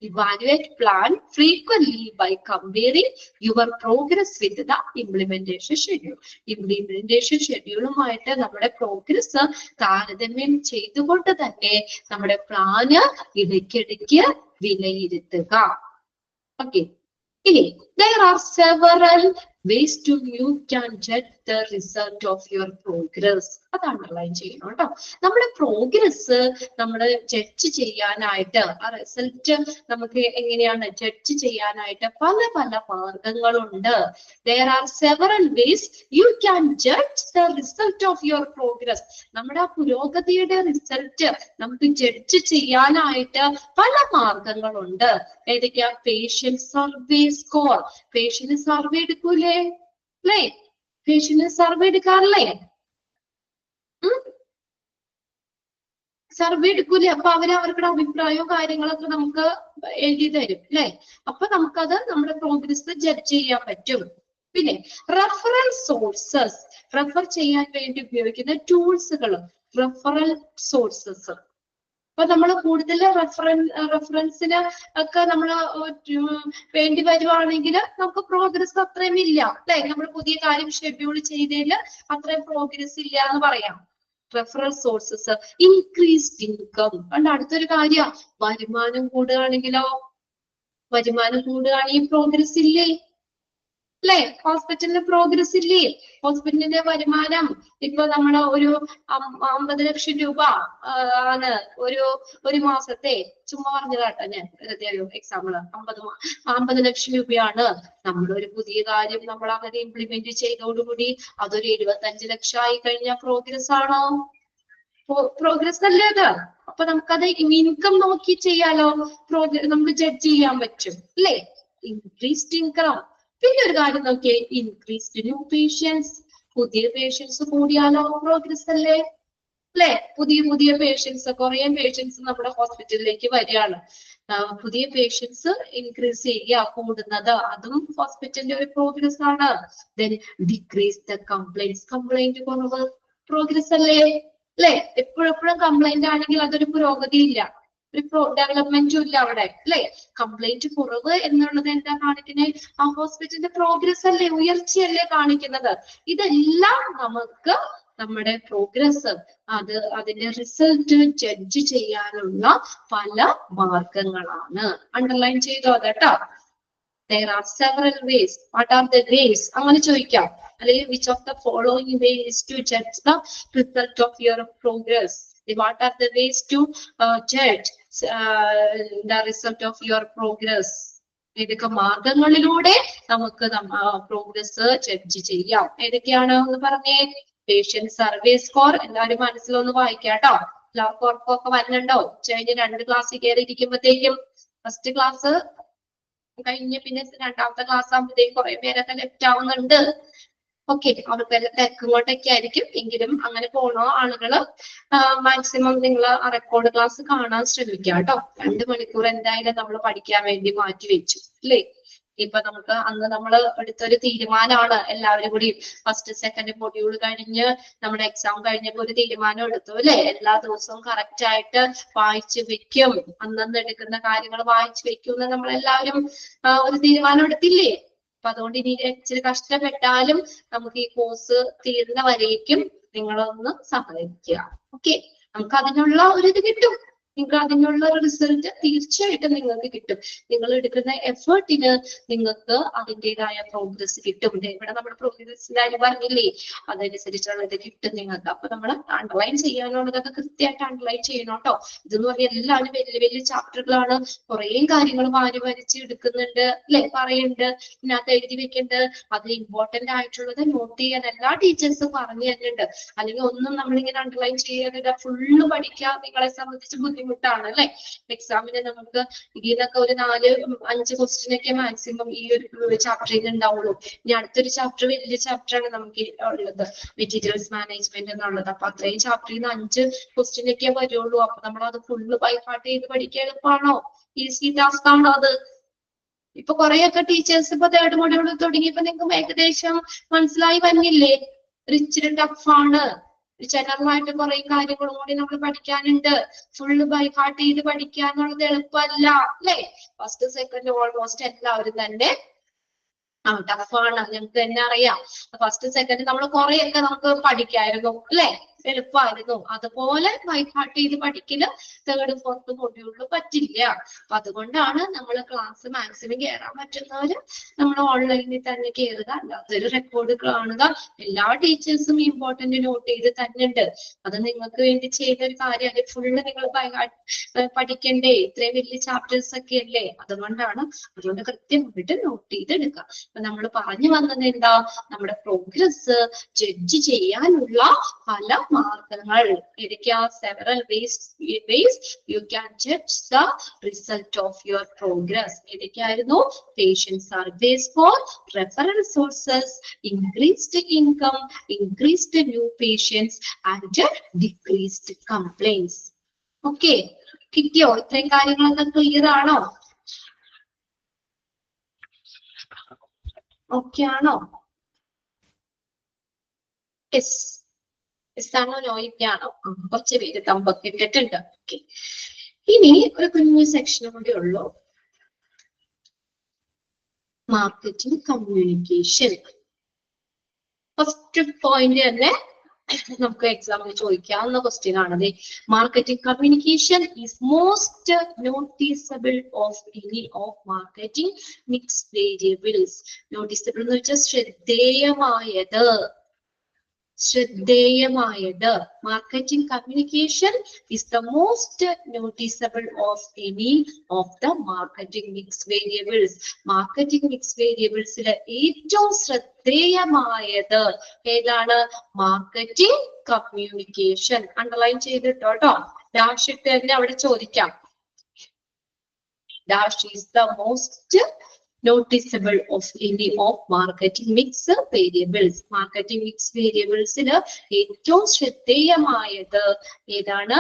evaluate plan frequently by comparing your progress with the implementation schedule. Implementation schedule-ഉമായിട്ട് നമ്മുടെ പ്രോഗ്രസ് താരതമ്യം ചെയ്തുകൊണ്ട് തന്നെ നമ്മുടെ പ്ലാന് ഇടയ്ക്കിടയ്ക്ക് വിലയിരുത്തുക. ഓക്കെ, ഇനി there are several ways to you can judge the result of your progress. അത് അണ്ടർലൈൻ ചെയ്യണം കേട്ടോ. നമ്മുടെ പ്രോഗ്രസ് നമ്മൾ ജഡ്ജ് ചെയ്യാനായിട്ട്, ആ റിസൾട്ട് നമുക്ക് എങ്ങനെയാണ് ജഡ്ജ് ചെയ്യാനായിട്ട് പല പല മാർഗങ്ങളുണ്ട്. There are several ways you can judge the result of your progress. നമ്മുടെ ആ പുരോഗതിയുടെ റിസൾട്ട് നമുക്ക് ജഡ്ജ് ചെയ്യാനായിട്ട് പല മാർഗങ്ങളുണ്ട്. ഏതൊക്കെയാ? Patient survey score. Patient survey എടുക്കൂലേ അല്ലേ? പേഷ്യന്റ് സർവേ എടുക്കാറില്ലേ? സർവേ എടുക്കൂലേ? അപ്പൊ അവരുടെ അഭിപ്രായവും കാര്യങ്ങളൊക്കെ നമുക്ക് എഴുതി തരും അല്ലെ? അപ്പൊ നമുക്കത് നമ്മുടെ പ്രോഗ്രസ് ജഡ്ജ് ചെയ്യാൻ പറ്റും. പിന്നെ റെഫറൽ സോഴ്സസ്, റെഫർ ചെയ്യാൻ വേണ്ടി ഉപയോഗിക്കുന്ന ടൂൾസുകൾ, റെഫറൽ സോഴ്സസ്. അപ്പൊ നമ്മൾ കൂടുതൽ റെഫറൻസിന് ഒക്കെ നമ്മൾ വേണ്ടി വരുവാണെങ്കിൽ നമുക്ക് പ്രോഗ്രസ് അത്രയും ഇല്ല അല്ലെ? നമ്മൾ പുതിയ കാര്യം ഷെഡ്യൂൾ ചെയ്തതിൽ അത്രയും പ്രോഗ്രസ് ഇല്ല എന്ന് പറയാം. Referral sources, increased income. അതുകൊണ്ട് അടുത്തൊരു കാര്യം, വരുമാനം കൂടുകയാണെങ്കിലോ? വരുമാനം കൂടുകയാണെങ്കിൽ പ്രോഗ്രസ് ഇല്ലേ അല്ലെ? ഹോസ്പിറ്റലിന് പ്രോഗ്രസ് ഇല്ലേ? ഹോസ്പിറ്റലിന്റെ വരുമാനം ഇപ്പൊ നമ്മള് ഒരു 50 ലക്ഷം രൂപ ആണ് ഒരു മാസത്തെ, ചുമ്മാ പറഞ്ഞതാട്ടോ ഞാൻ, ഒരു എക്സാമ്പിൾ. 50 ലക്ഷം രൂപയാണ്. നമ്മളൊരു പുതിയ കാര്യം നമ്മൾ അങ്ങനെ ഇംപ്ലിമെന്റ് ചെയ്തോടുകൂടി അതൊരു 75 ലക്ഷം ആയി കഴിഞ്ഞാൽ പ്രോഗ്രസ് ആണോ? പ്രോഗ്രസ് അല്ലേ അത്? അപ്പൊ നമുക്കത് ഇൻകം നോക്കി ചെയ്യാലോ, നമുക്ക് ജഡ്ജ് ചെയ്യാൻ പറ്റും അല്ലേ? Increased income. പിന്നെ ഒരു കാര്യം നോക്കിയേ, ഇൻക്രീസ്ഡ് ന്യൂ പേഷ്യൻസ്. പുതിയ പേഷ്യൻസ് കൂടിയാലോ പ്രോഗ്രസ് അല്ലേ? അല്ലെ? പുതിയ പേഷ്യൻസ്, കുറെ പേഷ്യൻസ് നമ്മുടെ ഹോസ്പിറ്റലിലേക്ക് വരികയാണ്. പുതിയ പേഷ്യൻസ് ഇൻക്രീസ് ചെയ്യുക, കൂടുന്നത്, അതും ഹോസ്പിറ്റലിന്റെ ഒരു പ്രോഗ്രസ് ആണ്. Then decrease the complaints. Complaint കുറവ് പ്രോഗ്രസ് അല്ലേ? അല്ലെ? എപ്പോഴെപ്പോഴും കംപ്ലൈന്റ് ആണെങ്കിൽ അതൊരു പുരോഗതി ഇല്ല, ഒരു ഡെവലപ്മെന്റും ഇല്ല അവിടെ അല്ലെ? കംപ്ലൈന്റ് കുറവ് എന്നുള്ളത് എന്താ കാണിക്കുന്നത്? ആ ഹോസ്പിറ്റലിന്റെ പ്രോഗ്രസ് അല്ലേ, ഉയർച്ചയല്ലേ കാണിക്കുന്നത്? ഇതെല്ലാം നമുക്ക് നമ്മുടെ പ്രോഗ്രസ്, അതിന്റെ റിസൾട്ട് ജഡ്ജ് ചെയ്യാനുള്ള പല മാർഗങ്ങളാണ്. അണ്ടർലൈൻ ചെയ്തോ കേട്ടോ. There are several ways. What are the ways? അങ്ങനെ ചോദിക്കാം. അല്ലെങ്കിൽ which of the following ways to judge the result of your progress? What are the ways to judge the result of your progress? ഏതൊക്കെ മാർഗങ്ങളിലൂടെ നമുക്ക് പ്രോഗ്രസ് ജഡ്ജ് ചെയ്യാം? ഏതൊക്കെയാണ് എന്ന് പറഞ്ഞേ. പേഷ്യന്റ് സർവേ സ്കോർ എല്ലാവരും മനസ്സിലൊന്ന് വായിക്കാട്ടോ. എല്ലാവർക്കും ഉറപ്പൊക്കെ വരുന്നുണ്ടോ? കഴിഞ്ഞ 2 ക്ലാസ്സിൽ കയറിയിരിക്കുമ്പോഴത്തേക്കും ഫസ്റ്റ് ക്ലാസ് കഴിഞ്ഞ് പിന്നെ രണ്ടാമത്തെ ക്ലാസ് ആകുമ്പോഴത്തേക്കും കുറെ പേരൊക്കെ ലെഫ്റ്റ് ആവുന്നുണ്ട്. ഓക്കെ, അവർക്കെല്ലാം തിരക്കുകൊണ്ടൊക്കെ ആയിരിക്കും. എങ്കിലും അങ്ങനെ പോണ ആളുകള് മാക്സിമം നിങ്ങൾ ആ റെക്കോർഡ് ക്ലാസ് കാണാൻ ശ്രമിക്കുക കേട്ടോ. 2 മണിക്കൂർ എന്തായാലും നമ്മൾ പഠിക്കാൻ വേണ്ടി മാറ്റി വെച്ചു അല്ലേ. ഇപ്പൊ നമുക്ക് അന്ന് നമ്മൾ എടുത്തൊരു തീരുമാനമാണ് എല്ലാവരും കൂടി ഫസ്റ്റ് സെക്കൻഡ് മൊഡ്യൂൾ കഴിഞ്ഞ് നമ്മുടെ എക്സാം കഴിഞ്ഞപ്പോ ഒരു തീരുമാനം എടുത്തു അല്ലെ. എല്ലാ ദിവസവും കറക്റ്റ് ആയിട്ട് വായിച്ചു വെക്കും, അന്നന്ന് എടുക്കുന്ന കാര്യങ്ങൾ വായിച്ചു വെക്കും എന്ന് നമ്മളെല്ലാവരും ഒരു തീരുമാനം എടുത്തില്ലേ. അപ്പൊ അതുകൊണ്ട് ഇനി ഇച്ചിരി കഷ്ടപ്പെട്ടാലും നമുക്ക് ഈ കോഴ്സ് തീരുന്ന വരേക്കും നിങ്ങളൊന്ന് സഹായിക്കുക. ഓക്കെ, നമുക്ക് അതിനുള്ള ഒരു ഇത് കിട്ടും. നിങ്ങൾക്ക് അതിനുള്ള ഒരു റിസൾട്ട് തീർച്ചയായിട്ടും നിങ്ങൾക്ക് കിട്ടും. നിങ്ങൾ എടുക്കുന്ന എഫേർട്ടിന് നിങ്ങൾക്ക് അതിൻ്റെതായ പ്രോഗ്രസ് കിട്ടും. ഇവിടെ നമ്മുടെ പ്രോഗ്രസിന്റെ കാര്യം പറഞ്ഞില്ലേ, അതനുസരിച്ചുള്ളത് കിട്ടും നിങ്ങൾക്ക്. അപ്പൊ നമ്മൾ അണ്ടർലൈൻ ചെയ്യാനുള്ളതൊക്കെ കൃത്യമായിട്ട് അണ്ടർലൈൻ ചെയ്യണം കേട്ടോ. ഇതെന്ന് പറഞ്ഞാൽ എല്ലാവരും വലിയ വലിയ ചാപ്റ്ററുകളാണ്, കുറേ കാര്യങ്ങൾ വാരി വരച്ച് എടുക്കുന്നുണ്ട് അല്ലെ, പറയുന്നുണ്ട്, ഇതിനകത്ത് എഴുതി വെക്കുന്നുണ്ട്. അതിൽ ഇമ്പോർട്ടന്റ് ആയിട്ടുള്ളത് നോട്ട് ചെയ്യാൻ എല്ലാ ടീച്ചേഴ്സും പറഞ്ഞു തരുന്നുണ്ട്. അല്ലെങ്കിൽ ഒന്നും നമ്മളിങ്ങനെ അണ്ടർലൈൻ ചെയ്യാനില്ല, ഫുള്ള് പഠിക്കാൻ നിങ്ങളെ സംബന്ധിച്ച് ബുദ്ധിമുട്ടാണ് അല്ലെ. എക്സാമിന് നമുക്ക് ഇതിനൊക്കെ ഒരു 4-5 ക്വസ്റ്റ്യൻ ഒക്കെ മാക്സിമം ഈ ഒരു ചാപ്റ്ററിൽ ഉണ്ടാവുള്ളൂ. ഇനി അടുത്തൊരു ചാപ്റ്റർ വലിയ ചാപ്റ്റർ ആണ് നമുക്ക് ഉള്ളത്, മെറ്റീരിയൽസ് മാനേജ്മെന്റ് എന്നുള്ളത്. അപ്പൊ അത്രയും ചാപ്റ്ററിൽ നിന്ന് 5 ക്വസ്റ്റ്യൻ ഒക്കെ വരുള്ളൂ. അപ്പൊ നമ്മൾ അത് ഫുള്ള് ബൈ ഹാർട്ട് ചെയ്ത് പഠിക്കാൻ എളുപ്പമാണോ? ഈസി ടാസ്ക് ആണോ അത്? ഇപ്പൊ കുറെയൊക്കെ ടീച്ചേഴ്സ് ഇപ്പൊ 3rd മൊഡ്യൂൾ തുടങ്ങിയപ്പോ നിങ്ങൾക്ക് ഏകദേശം മനസ്സിലായി വന്നില്ലേ? ഇച്ചിരി ടഫാണ്. ജനറൽ ആയിട്ട് കുറെ കാര്യങ്ങളും കൂടി നമ്മൾ പഠിക്കാനുണ്ട്. ഫുള്ള് ബൈ ഹാർട്ട് ചെയ്ത് പഠിക്കുക എന്നുള്ളത് എളുപ്പമല്ല അല്ലെ. ഫസ്റ്റ് സെക്കൻഡ് ഓൾമോസ്റ്റ് എല്ലാവരും തന്നെ ടഫാണ്, ഞങ്ങൾക്ക് തന്നെ അറിയാം. ഫസ്റ്റ് സെക്കൻഡ് നമ്മൾ കുറെയൊക്കെ നമുക്ക് പഠിക്കായിരുന്നു അല്ലെ, എളുപ്പമായിരുന്നു. അതുപോലെ ബൈ ഹാർട്ട് ചെയ്ത് പഠിക്കല് 3rd 4th മൊഡ്യൂളിൽ പറ്റില്ല. അപ്പൊ അതുകൊണ്ടാണ് നമ്മൾ ക്ലാസ് മാക്സിമം കയറാൻ പറ്റുന്നവര് നമ്മൾ ഓൺലൈനിൽ തന്നെ കയറുക, അല്ലാത്തൊരു റെക്കോർഡ് കാണുക. എല്ലാ ടീച്ചേഴ്സും ഇമ്പോർട്ടന്റ് നോട്ട് ചെയ്ത് തന്നെയുണ്ട്. അത് നിങ്ങൾക്ക് വേണ്ടി ചെയ്ത ഒരു കാര്യമാണ്. ഫുള്ള് നിങ്ങൾ ബൈ ഹാർട്ട് പഠിക്കണ്ടേ, ഇത്രയും വലിയ ചാപ്റ്റേഴ്സ് ഒക്കെ അല്ലേ. അതുകൊണ്ട് കൃത്യമായിട്ട് നോട്ട് ചെയ്തെടുക്കുക. അപ്പൊ നമ്മൾ പറഞ്ഞു വന്നത് എന്താ, നമ്മുടെ പ്രോഗ്രസ് ജഡ്ജ് ചെയ്യാനുള്ള പല മാർഗങ്ങൾ ഏതൊക്കെയാ? several ways you can judge the result of your progress. ഏതൊക്കെയായിരുന്നു? patient survey score, referral sources, increased income, increased new patients and decreased complaints. Okay, കിട്ടിയോ? ഇത്രയും കാര്യങ്ങളൊക്കെ ക്ലിയർ ആണോ? ഓക്കെ ആണോ? ആണോ? നോയിക്കാണോ? കുറച്ച് പേര് തമ്പൊക്കെ ഇട്ടിട്ടുണ്ട്. ഓക്കെ, ഇനി ഒരു കുഞ്ഞു സെക്ഷനും കൂടി ഉള്ളൂ, മാർക്കറ്റിംഗ് കമ്മ്യൂണിക്കേഷൻ. ഫസ്റ്റ് പോയിന്റ് തന്നെ നമുക്ക് എക്സാമിന് ചോദിക്കാവുന്ന ക്വസ്റ്റ്യൻ ആണത്. Marketing communication is most noticeable of any of marketing mix variables. Noticeable എന്ന് വെച്ചാൽ ശ്രദ്ധേയമായത്. Marketing communication is the most noticeable of any of the marketing mix variables. Marketing mix വേരിയബിൾസിൽ ഏറ്റവും ശ്രദ്ധേയമായത് ഏതാണ്? Marketing communication. അണ്ടർലൈൻ ചെയ്തിട്ടോ കേട്ടോ, ഡാഷ് ഇട്ട് തന്നെ അവിടെ ചോദിക്കാം. Dash is the most noticeable of any of marketing mix variables. Marketing mix variables ഏറ്റവും ശ്രദ്ധേയമായത് ഏതാണ്?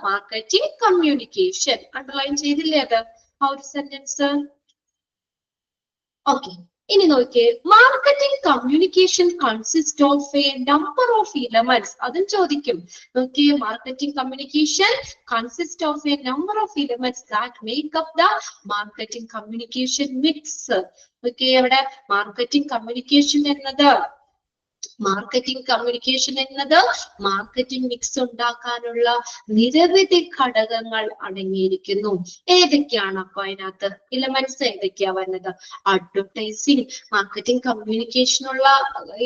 Marketing communication. അണ്ടർലൈൻ ചെയ്തില്ലേ അത് ആ ഒരു സെന്റൻസ്? ഓക്കെ, ഇനി നോക്കിയേ, marketing communication consist of A number of elements. അതും ചോദിക്കും. നോക്കിയേ, marketing communication consist of A number of elements that make up the marketing communication mix. നോക്കിയേ, അവിടെ മാർക്കറ്റിംഗ് കമ്മ്യൂണിക്കേഷൻ എന്നത് മാർക്കറ്റിംഗ് കമ്മ്യൂണിക്കേഷൻ എന്നത് മാർക്കറ്റിംഗ് മിക്സ് ഉണ്ടാക്കാനുള്ള നിരവധി ഘടകങ്ങൾ അടങ്ങിയിരിക്കുന്നു. ഏതൊക്കെയാണ് അപ്പൊ അതിനകത്ത് എലമെന്റ്സ് ഏതൊക്കെയാ വരുന്നത്? അഡ്വർടൈസിങ്, മാർക്കറ്റിംഗ് കമ്മ്യൂണിക്കേഷനുള്ള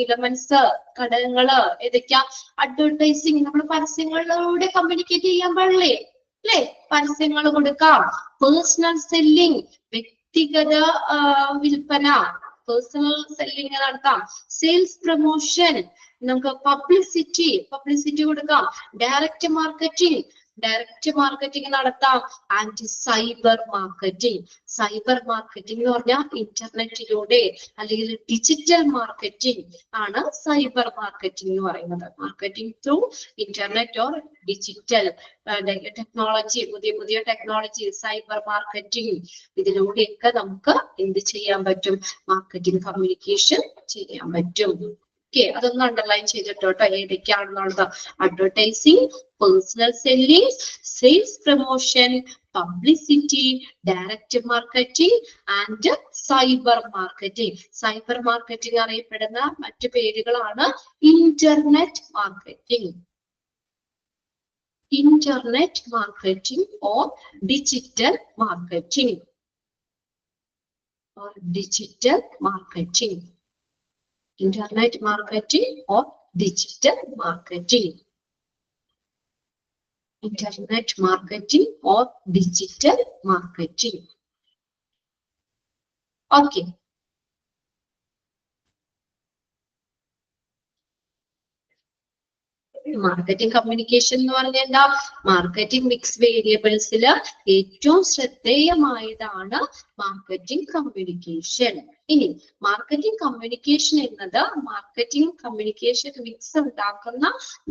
എലമെന്റ്സ് ഘടകങ്ങള് ഏതൊക്കെയാ? അഡ്വർടൈസിങ്, നമ്മൾ പരസ്യങ്ങളിലൂടെ കമ്മ്യൂണിക്കേറ്റ് ചെയ്യാൻ പാടില്ലേ, അല്ലെ? പരസ്യങ്ങൾ കൊടുക്കാം. പേഴ്സണൽ സെല്ലിംഗ്, വ്യക്തിഗത വിൽപ്പന, പേഴ്സണൽ സെല്ലിംഗ് നടത്താം. സെയിൽസ് പ്രൊമോഷൻ, നമുക്ക് പബ്ലിസിറ്റി കൊടുക്കാം. ഡയറക്റ്റ് മാർക്കറ്റിംഗ് നടത്താം. ആൻഡ് സൈബർ മാർക്കറ്റിംഗ് എന്ന് പറഞ്ഞാൽ ഇന്റർനെറ്റിലൂടെ അല്ലെങ്കിൽ ഡിജിറ്റൽ മാർക്കറ്റിംഗ് ആണ് സൈബർ മാർക്കറ്റിംഗ് എന്ന് പറയുന്നത്. Marketing through internet or digital technology, പുതിയ ടെക്നോളജി, സൈബർ മാർക്കറ്റിംഗ്, ഇതിലൂടെയൊക്കെ നമുക്ക് എന്ത് ചെയ്യാൻ പറ്റും? മാർക്കറ്റിംഗ് കമ്മ്യൂണിക്കേഷൻ ചെയ്യാൻ പറ്റും. ഓക്കെ, അതൊന്ന് അണ്ടർലൈൻ ചെയ്തിട്ടോട്ടോ ഏതൊക്കെയാണെന്നുള്ളത്. Advertising, personal selling, sales promotion, publicity, direct marketing and cyber marketing. Cyber marketing അറിയപ്പെടുന്ന മറ്റു പേരുകളാണ് internet marketing or digital marketing Internet marketing or digital marketing. Internet marketing or digital marketing. Okay. Marketing communication എന്ന് പറഞ്ഞാൽ എന്താ? മാർക്കറ്റിംഗ് മിക്സ് വേരിയബിൾസിൽ ഏറ്റവും ശ്രദ്ധേയമായതാണ് മാർക്കറ്റിംഗ് കമ്മ്യൂണിക്കേഷൻ. ഇനി മാർക്കറ്റിംഗ് കമ്മ്യൂണിക്കേഷൻ എന്നത് മാർക്കറ്റിംഗ് കമ്മ്യൂണിക്കേഷൻ മിക്സ് ഉണ്ടാക്കുന്ന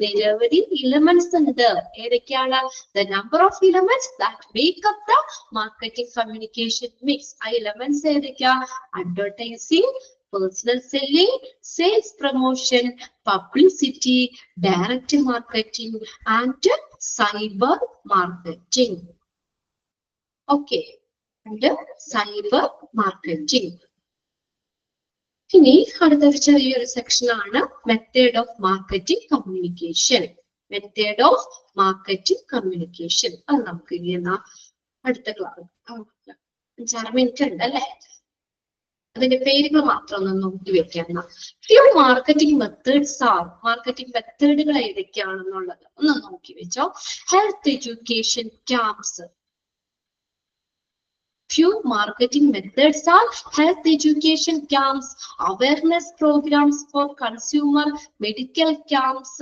നിരവധി എലിമെന്റ്സ് ഉണ്ട്. ഏതൊക്കെയാണ്? The number of elements that make up the marketing communication mix. ആ എലിമെന്റ്സ് ഏതൊക്കെയാ? Advertising, personal selling, sales promotion, publicity, direct marketing and cyber marketing. Okay, and cyber marketing. ഇനി അടുത്ത ചെറിയൊരു സെക്ഷൻ ആണ് method of marketing communication. Method of marketing communication അത് നമുക്ക് ഇനി അടുത്ത ക്ലാസ് 5-6 മിനിറ്റ് ഉണ്ട് അല്ലെ? അതിന്റെ പേരുകൾ മാത്രം ഒന്ന് നോക്കി വെക്കണം. Few marketing methods are. Marketing മെത്തേഡുകൾ ഏതൊക്കെയാണെന്നുള്ളത് ഒന്ന് നോക്കി വെച്ചോ. Health education camps. Few marketing methods are health education camps, awareness programs for consumer, medical camps,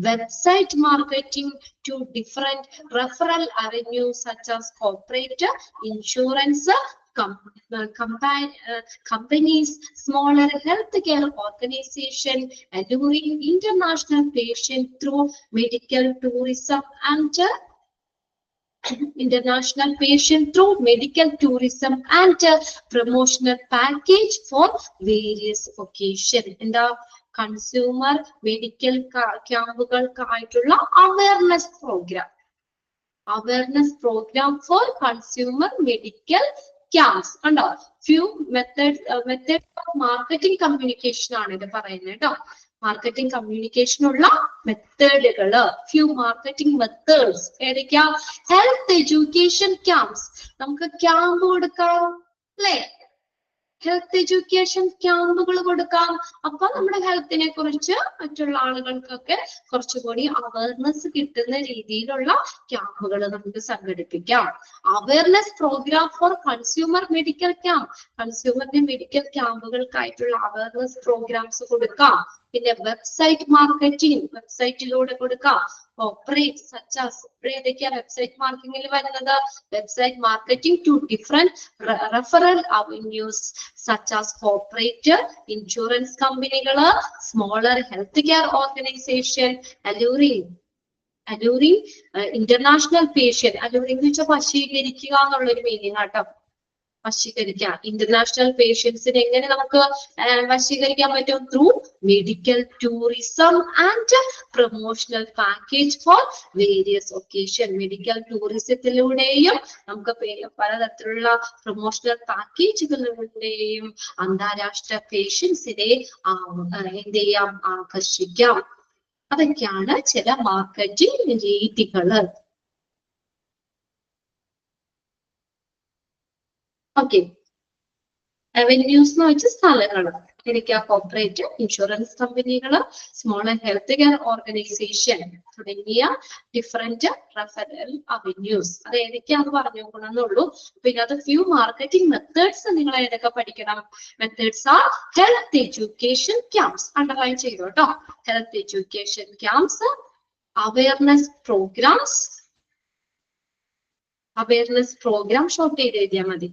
website marketing to different referral avenues such as corporate, insurance, companies, smaller healthcare organization, alluring international patients through medical tourism and promotional package for various occasions. എന്താ? കൺസ്യൂമർ മെഡിക്കൽ ക്യാമ്പുകൾക്കായിട്ടുള്ള awareness programme for consumer medical camps ഉണ്ടോ? Few method of marketing communication ആണ് ഇത് പറയുന്നത് കേട്ടോ. മാർക്കറ്റിംഗ് കമ്മ്യൂണിക്കേഷനുള്ള മെത്തേഡുകള്, ഫ്യൂ മാർക്കറ്റിംഗ് മെത്തേഡ്സ് ഏതൊക്കെയാ? Health education camps. നമുക്ക് ക്യാമ്പ് കൊടുക്കാം അല്ലെ? ഹെൽത്ത് എഡ്യൂക്കേഷൻ ക്യാമ്പുകൾ കൊടുക്കാം. അപ്പൊ നമ്മുടെ ഹെൽത്തിനെ കുറിച്ച് മറ്റുള്ള ആളുകൾക്കൊക്കെ കുറച്ചുകൂടി അവയർനെസ് കിട്ടുന്ന രീതിയിലുള്ള ക്യാമ്പുകൾ നമുക്ക് സംഘടിപ്പിക്കാം. Awareness programme for consumer medical camp. കൺസ്യൂമറിന്റെ മെഡിക്കൽ ക്യാമ്പുകൾക്കായിട്ടുള്ള അവയർനെസ് പ്രോഗ്രാംസ് കൊടുക്കാം. പിന്നെ വെബ്സൈറ്റ് മാർക്കറ്റിംഗ്, വെബ്സൈറ്റിലൂടെ കൊടുക്കാം. ഓപ്പറേറ്റ് സച്ച് ആസ് ഏതൊക്കെയാണ് വെബ്സൈറ്റ് മാർക്കറ്റിംഗിൽ വരുന്നത്? Website marketing to different referral avenues such as corporate, insurance കമ്പനികള്, smaller health care organisation, alluring international patient. Alluring എന്ന് വെച്ചാൽ വശീകരിക്കുക എന്നുള്ളൊരു മീനിങ് ആട്ടോ. വശീകരിക്കാം. ഇന്റർനാഷണൽ പേഷ്യൻസിനെ എങ്ങനെ നമുക്ക് വശീകരിക്കാൻ പറ്റും? Through medical tourism and promotional package for various occasion. Medical ടൂറിസത്തിലൂടെയും നമുക്ക് പലതരത്തിലുള്ള പ്രൊമോഷണൽ പാക്കേജുകളിലൂടെയും അന്താരാഷ്ട്ര പേഷ്യൻസിനെ എന്ത് ചെയ്യാം? ആകർഷിക്കാം. അതൊക്കെയാണ് ചില മാർക്കറ്റിംഗ് രീതികള്. ഓക്കെ, അവന്യൂസ് എന്ന് വെച്ച സ്ഥലങ്ങള് എനിക്ക് കോർപ്പറേറ്റ് ഇൻഷുറൻസ് കമ്പനികള്, സ്മോൾ ഹെൽത്ത് കെയർ ഓർഗനൈസേഷൻ തുടങ്ങിയ ഡിഫറെന്റ് റെഫറൽ അവന്യൂസ്. അത് ഏതൊക്കെയാന്ന് പറഞ്ഞു നോക്കണമെന്നുള്ളൂ. പിന്നെ അത് ഫ്യൂ മാർക്കറ്റിംഗ് മെത്തേഡ്സ് നിങ്ങൾ ഏതൊക്കെ പഠിക്കണം? Methods are health education camps. Underline ചെയ്തു കേട്ടോ. Health education camps, awareness programmes. Awareness programme short ചെയ്ത് എഴുതിയാൽ മതി.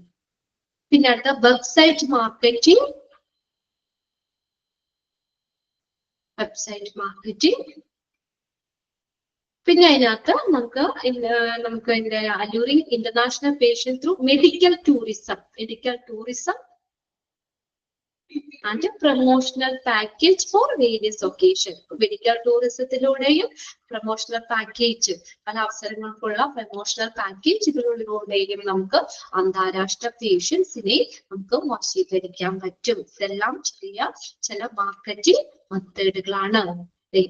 പിന്നെ അടുത്ത വെബ്സൈറ്റ് മാർക്കറ്റിംഗ്. Website marketing. പിന്നെ അതിനകത്ത് നമുക്ക് alluring international patient through medical tourism. Medical tourism and promotional package for various occasion. Medical ടൂറിസത്തിലൂടെയും പ്രൊമോഷണൽ പാക്കേജ്, പല അവസരങ്ങൾക്കുള്ള പ്രൊമോഷണൽ പാക്കേജുകളിലൂടെയും നമുക്ക് അന്താരാഷ്ട്ര പേഷ്യൻസിനെ നമുക്ക് വശീകരിക്കാൻ പറ്റും. ഇതെല്ലാം ചില മാർക്കറ്റിംഗ് മെത്തേഡുകളാണ്.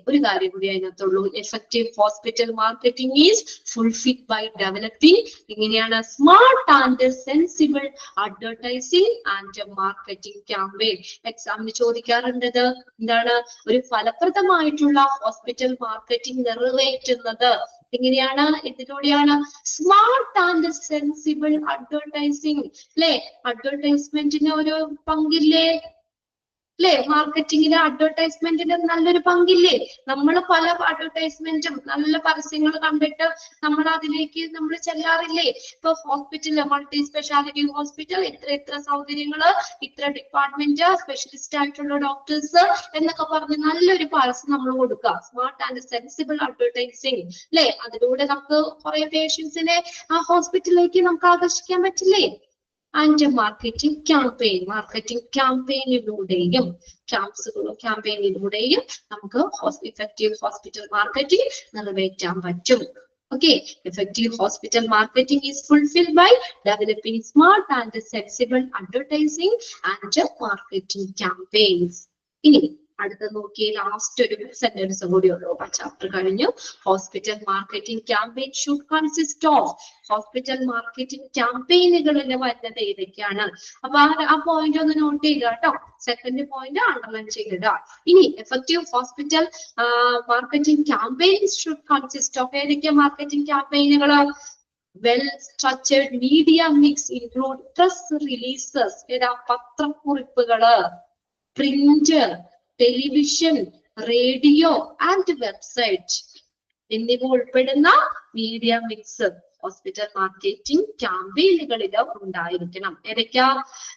ഒരു കാര്യം കൂടി അതിനകത്തുള്ളൂ. Effective hospital marketing is fulfilled by developing എങ്ങനെയാണ്? Smart and sensible advertising and marketing campaign. എക്സാമിന് ചോദിക്കാറുണ്ടത് എന്താണ്? ഒരു ഫലപ്രദമായിട്ടുള്ള ഹോസ്പിറ്റൽ മാർക്കറ്റിംഗ് നിറവേറ്റുന്നത് എങ്ങനെയാണ്? ഇതിലൂടെയാണ്. Smart and sensible advertising. അല്ലെ, അഡ്വർടൈസ്മെന്റിന് ഒരു പങ്കില്ലേ? അല്ലെ, മാർക്കറ്റിംഗില് അഡ്വർടൈസ്മെന്റിന് നല്ലൊരു പങ്കില്ലേ? നമ്മൾ പല അഡ്വർടൈസ്മെന്റും നല്ല പരസ്യങ്ങൾ കണ്ടിട്ട് നമ്മൾ അതിലേക്ക് നമ്മൾ ചെല്ലാറില്ലേ? ഇപ്പൊ ഹോസ്പിറ്റല്, മൾട്ടി സ്പെഷ്യാലിറ്റി ഹോസ്പിറ്റൽ, ഇത്ര സൗകര്യങ്ങള്, ഇത്ര ഡിപ്പാർട്ട്മെന്റ്, സ്പെഷ്യലിസ്റ്റ് ആയിട്ടുള്ള ഡോക്ടേഴ്സ് എന്നൊക്കെ പറഞ്ഞ് നല്ലൊരു പരസ്യം നമ്മൾ കൊടുക്കുക. സ്മാർട്ട് ആൻഡ് സെൻസിബിൾ അഡ്വർടൈസിങ് അല്ലെ, അതിലൂടെ നമുക്ക് കുറെ പേഷ്യൻസിനെ ആ ഹോസ്പിറ്റലിലേക്ക് നമുക്ക് ആകർഷിക്കാൻ പറ്റില്ലേ? And marketing campaign. മാർക്കറ്റിംഗ് ക്യാമ്പയിനിലൂടെയും ക്യാമ്പയിനിലൂടെയും നമുക്ക് ഇഫക്റ്റീവ് ഹോസ്പിറ്റൽ മാർക്കറ്റിംഗ് നിറവേറ്റാൻ പറ്റും. Okay, effective hospital marketing is fulfilled by developing smart and sensible advertising and marketing campaigns. ഇനി അടുത്ത നോക്കി ലാസ്റ്റ് ഒരു സെന്റൻസ് കൂടി ഉള്ളൂ. ആ ചാപ്റ്റർ കഴിഞ്ഞു. Hospital marketing campaign should consist of. Hospital marketing ക്യാമ്പയിനുകളിൽ വരുന്നത് ഏതൊക്കെയാണ്? അപ്പൊ ആ പോയിന്റ് ഒന്ന് നോട്ട് ചെയ്യുക കേട്ടോ. സെക്കൻഡ് പോയിന്റ് അണ്ടർലൈൻ ചെയ്യുക. ഇനി effective hospital marketing campaign should consist of. ഏതൊക്കെ മാർക്കറ്റിംഗ് ക്യാമ്പയിനുകൾ? Well structured media mix include press releases. ഏതാ? പത്രക്കുറിപ്പുകള്, print, television, radio and website എന്നിവ ഉൾപ്പെടുന്ന മീഡിയ മിക്സ് ഹോസ്പിറ്റൽ മാർക്കറ്റിംഗ് ക്യാമ്പയിനുകളിൽ ഉണ്ടായിരിക്കണം. ഏതൊക്കെയാ?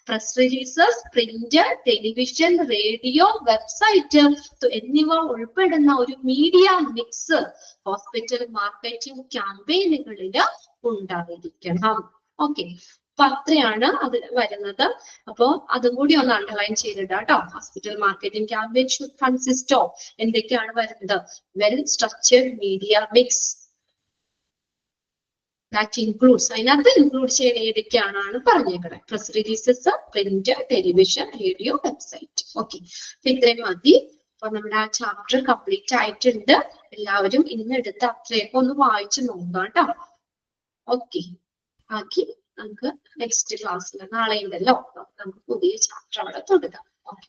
Press releases, print, television, radio, website എന്നിവ ഉൾപ്പെടുന്ന ഒരു മീഡിയ മിക്സ് ഹോസ്പിറ്റൽ മാർക്കറ്റിംഗ് ക്യാമ്പയിനുകളിൽ ഉണ്ടായിരിക്കണം. ഓക്കെ, അപ്പൊ അത്രയാണ് അത് വരുന്നത്. അപ്പോ അതും കൂടി ഒന്ന് അണ്ടർലൈൻ ചെയ്തിടാം കേട്ടോ. Hospital marketing campaign should consist of എന്തൊക്കെയാണ് വരുന്നത്? Well structured media mix that includes. അതിനകത്ത് ഇൻക്ലൂഡ് ചെയ്യാൻ ഏതൊക്കെയാണ് പറഞ്ഞേക്കണേ? Press releases, print, television, radio, website. Okay, അപ്പൊ ഇത്രയും മതി. അപ്പൊ നമ്മുടെ ആ ചാപ്റ്റർ കംപ്ലീറ്റ് ആയിട്ടുണ്ട്. എല്ലാവരും ഇന്ന് എടുത്ത അത്രയൊക്കെ ഒന്ന് വായിച്ചു നോക്കാം കേട്ടോ. ഓക്കെ, ബാക്കി നമുക്ക് നെക്സ്റ്റ് ക്ലാസ്സിൽ നാളെ ഉണ്ടല്ലോ, നമുക്ക് പുതിയ ചാപ്റ്റർ അവിടെ തുടങ്ങാം. ഓക്കെ.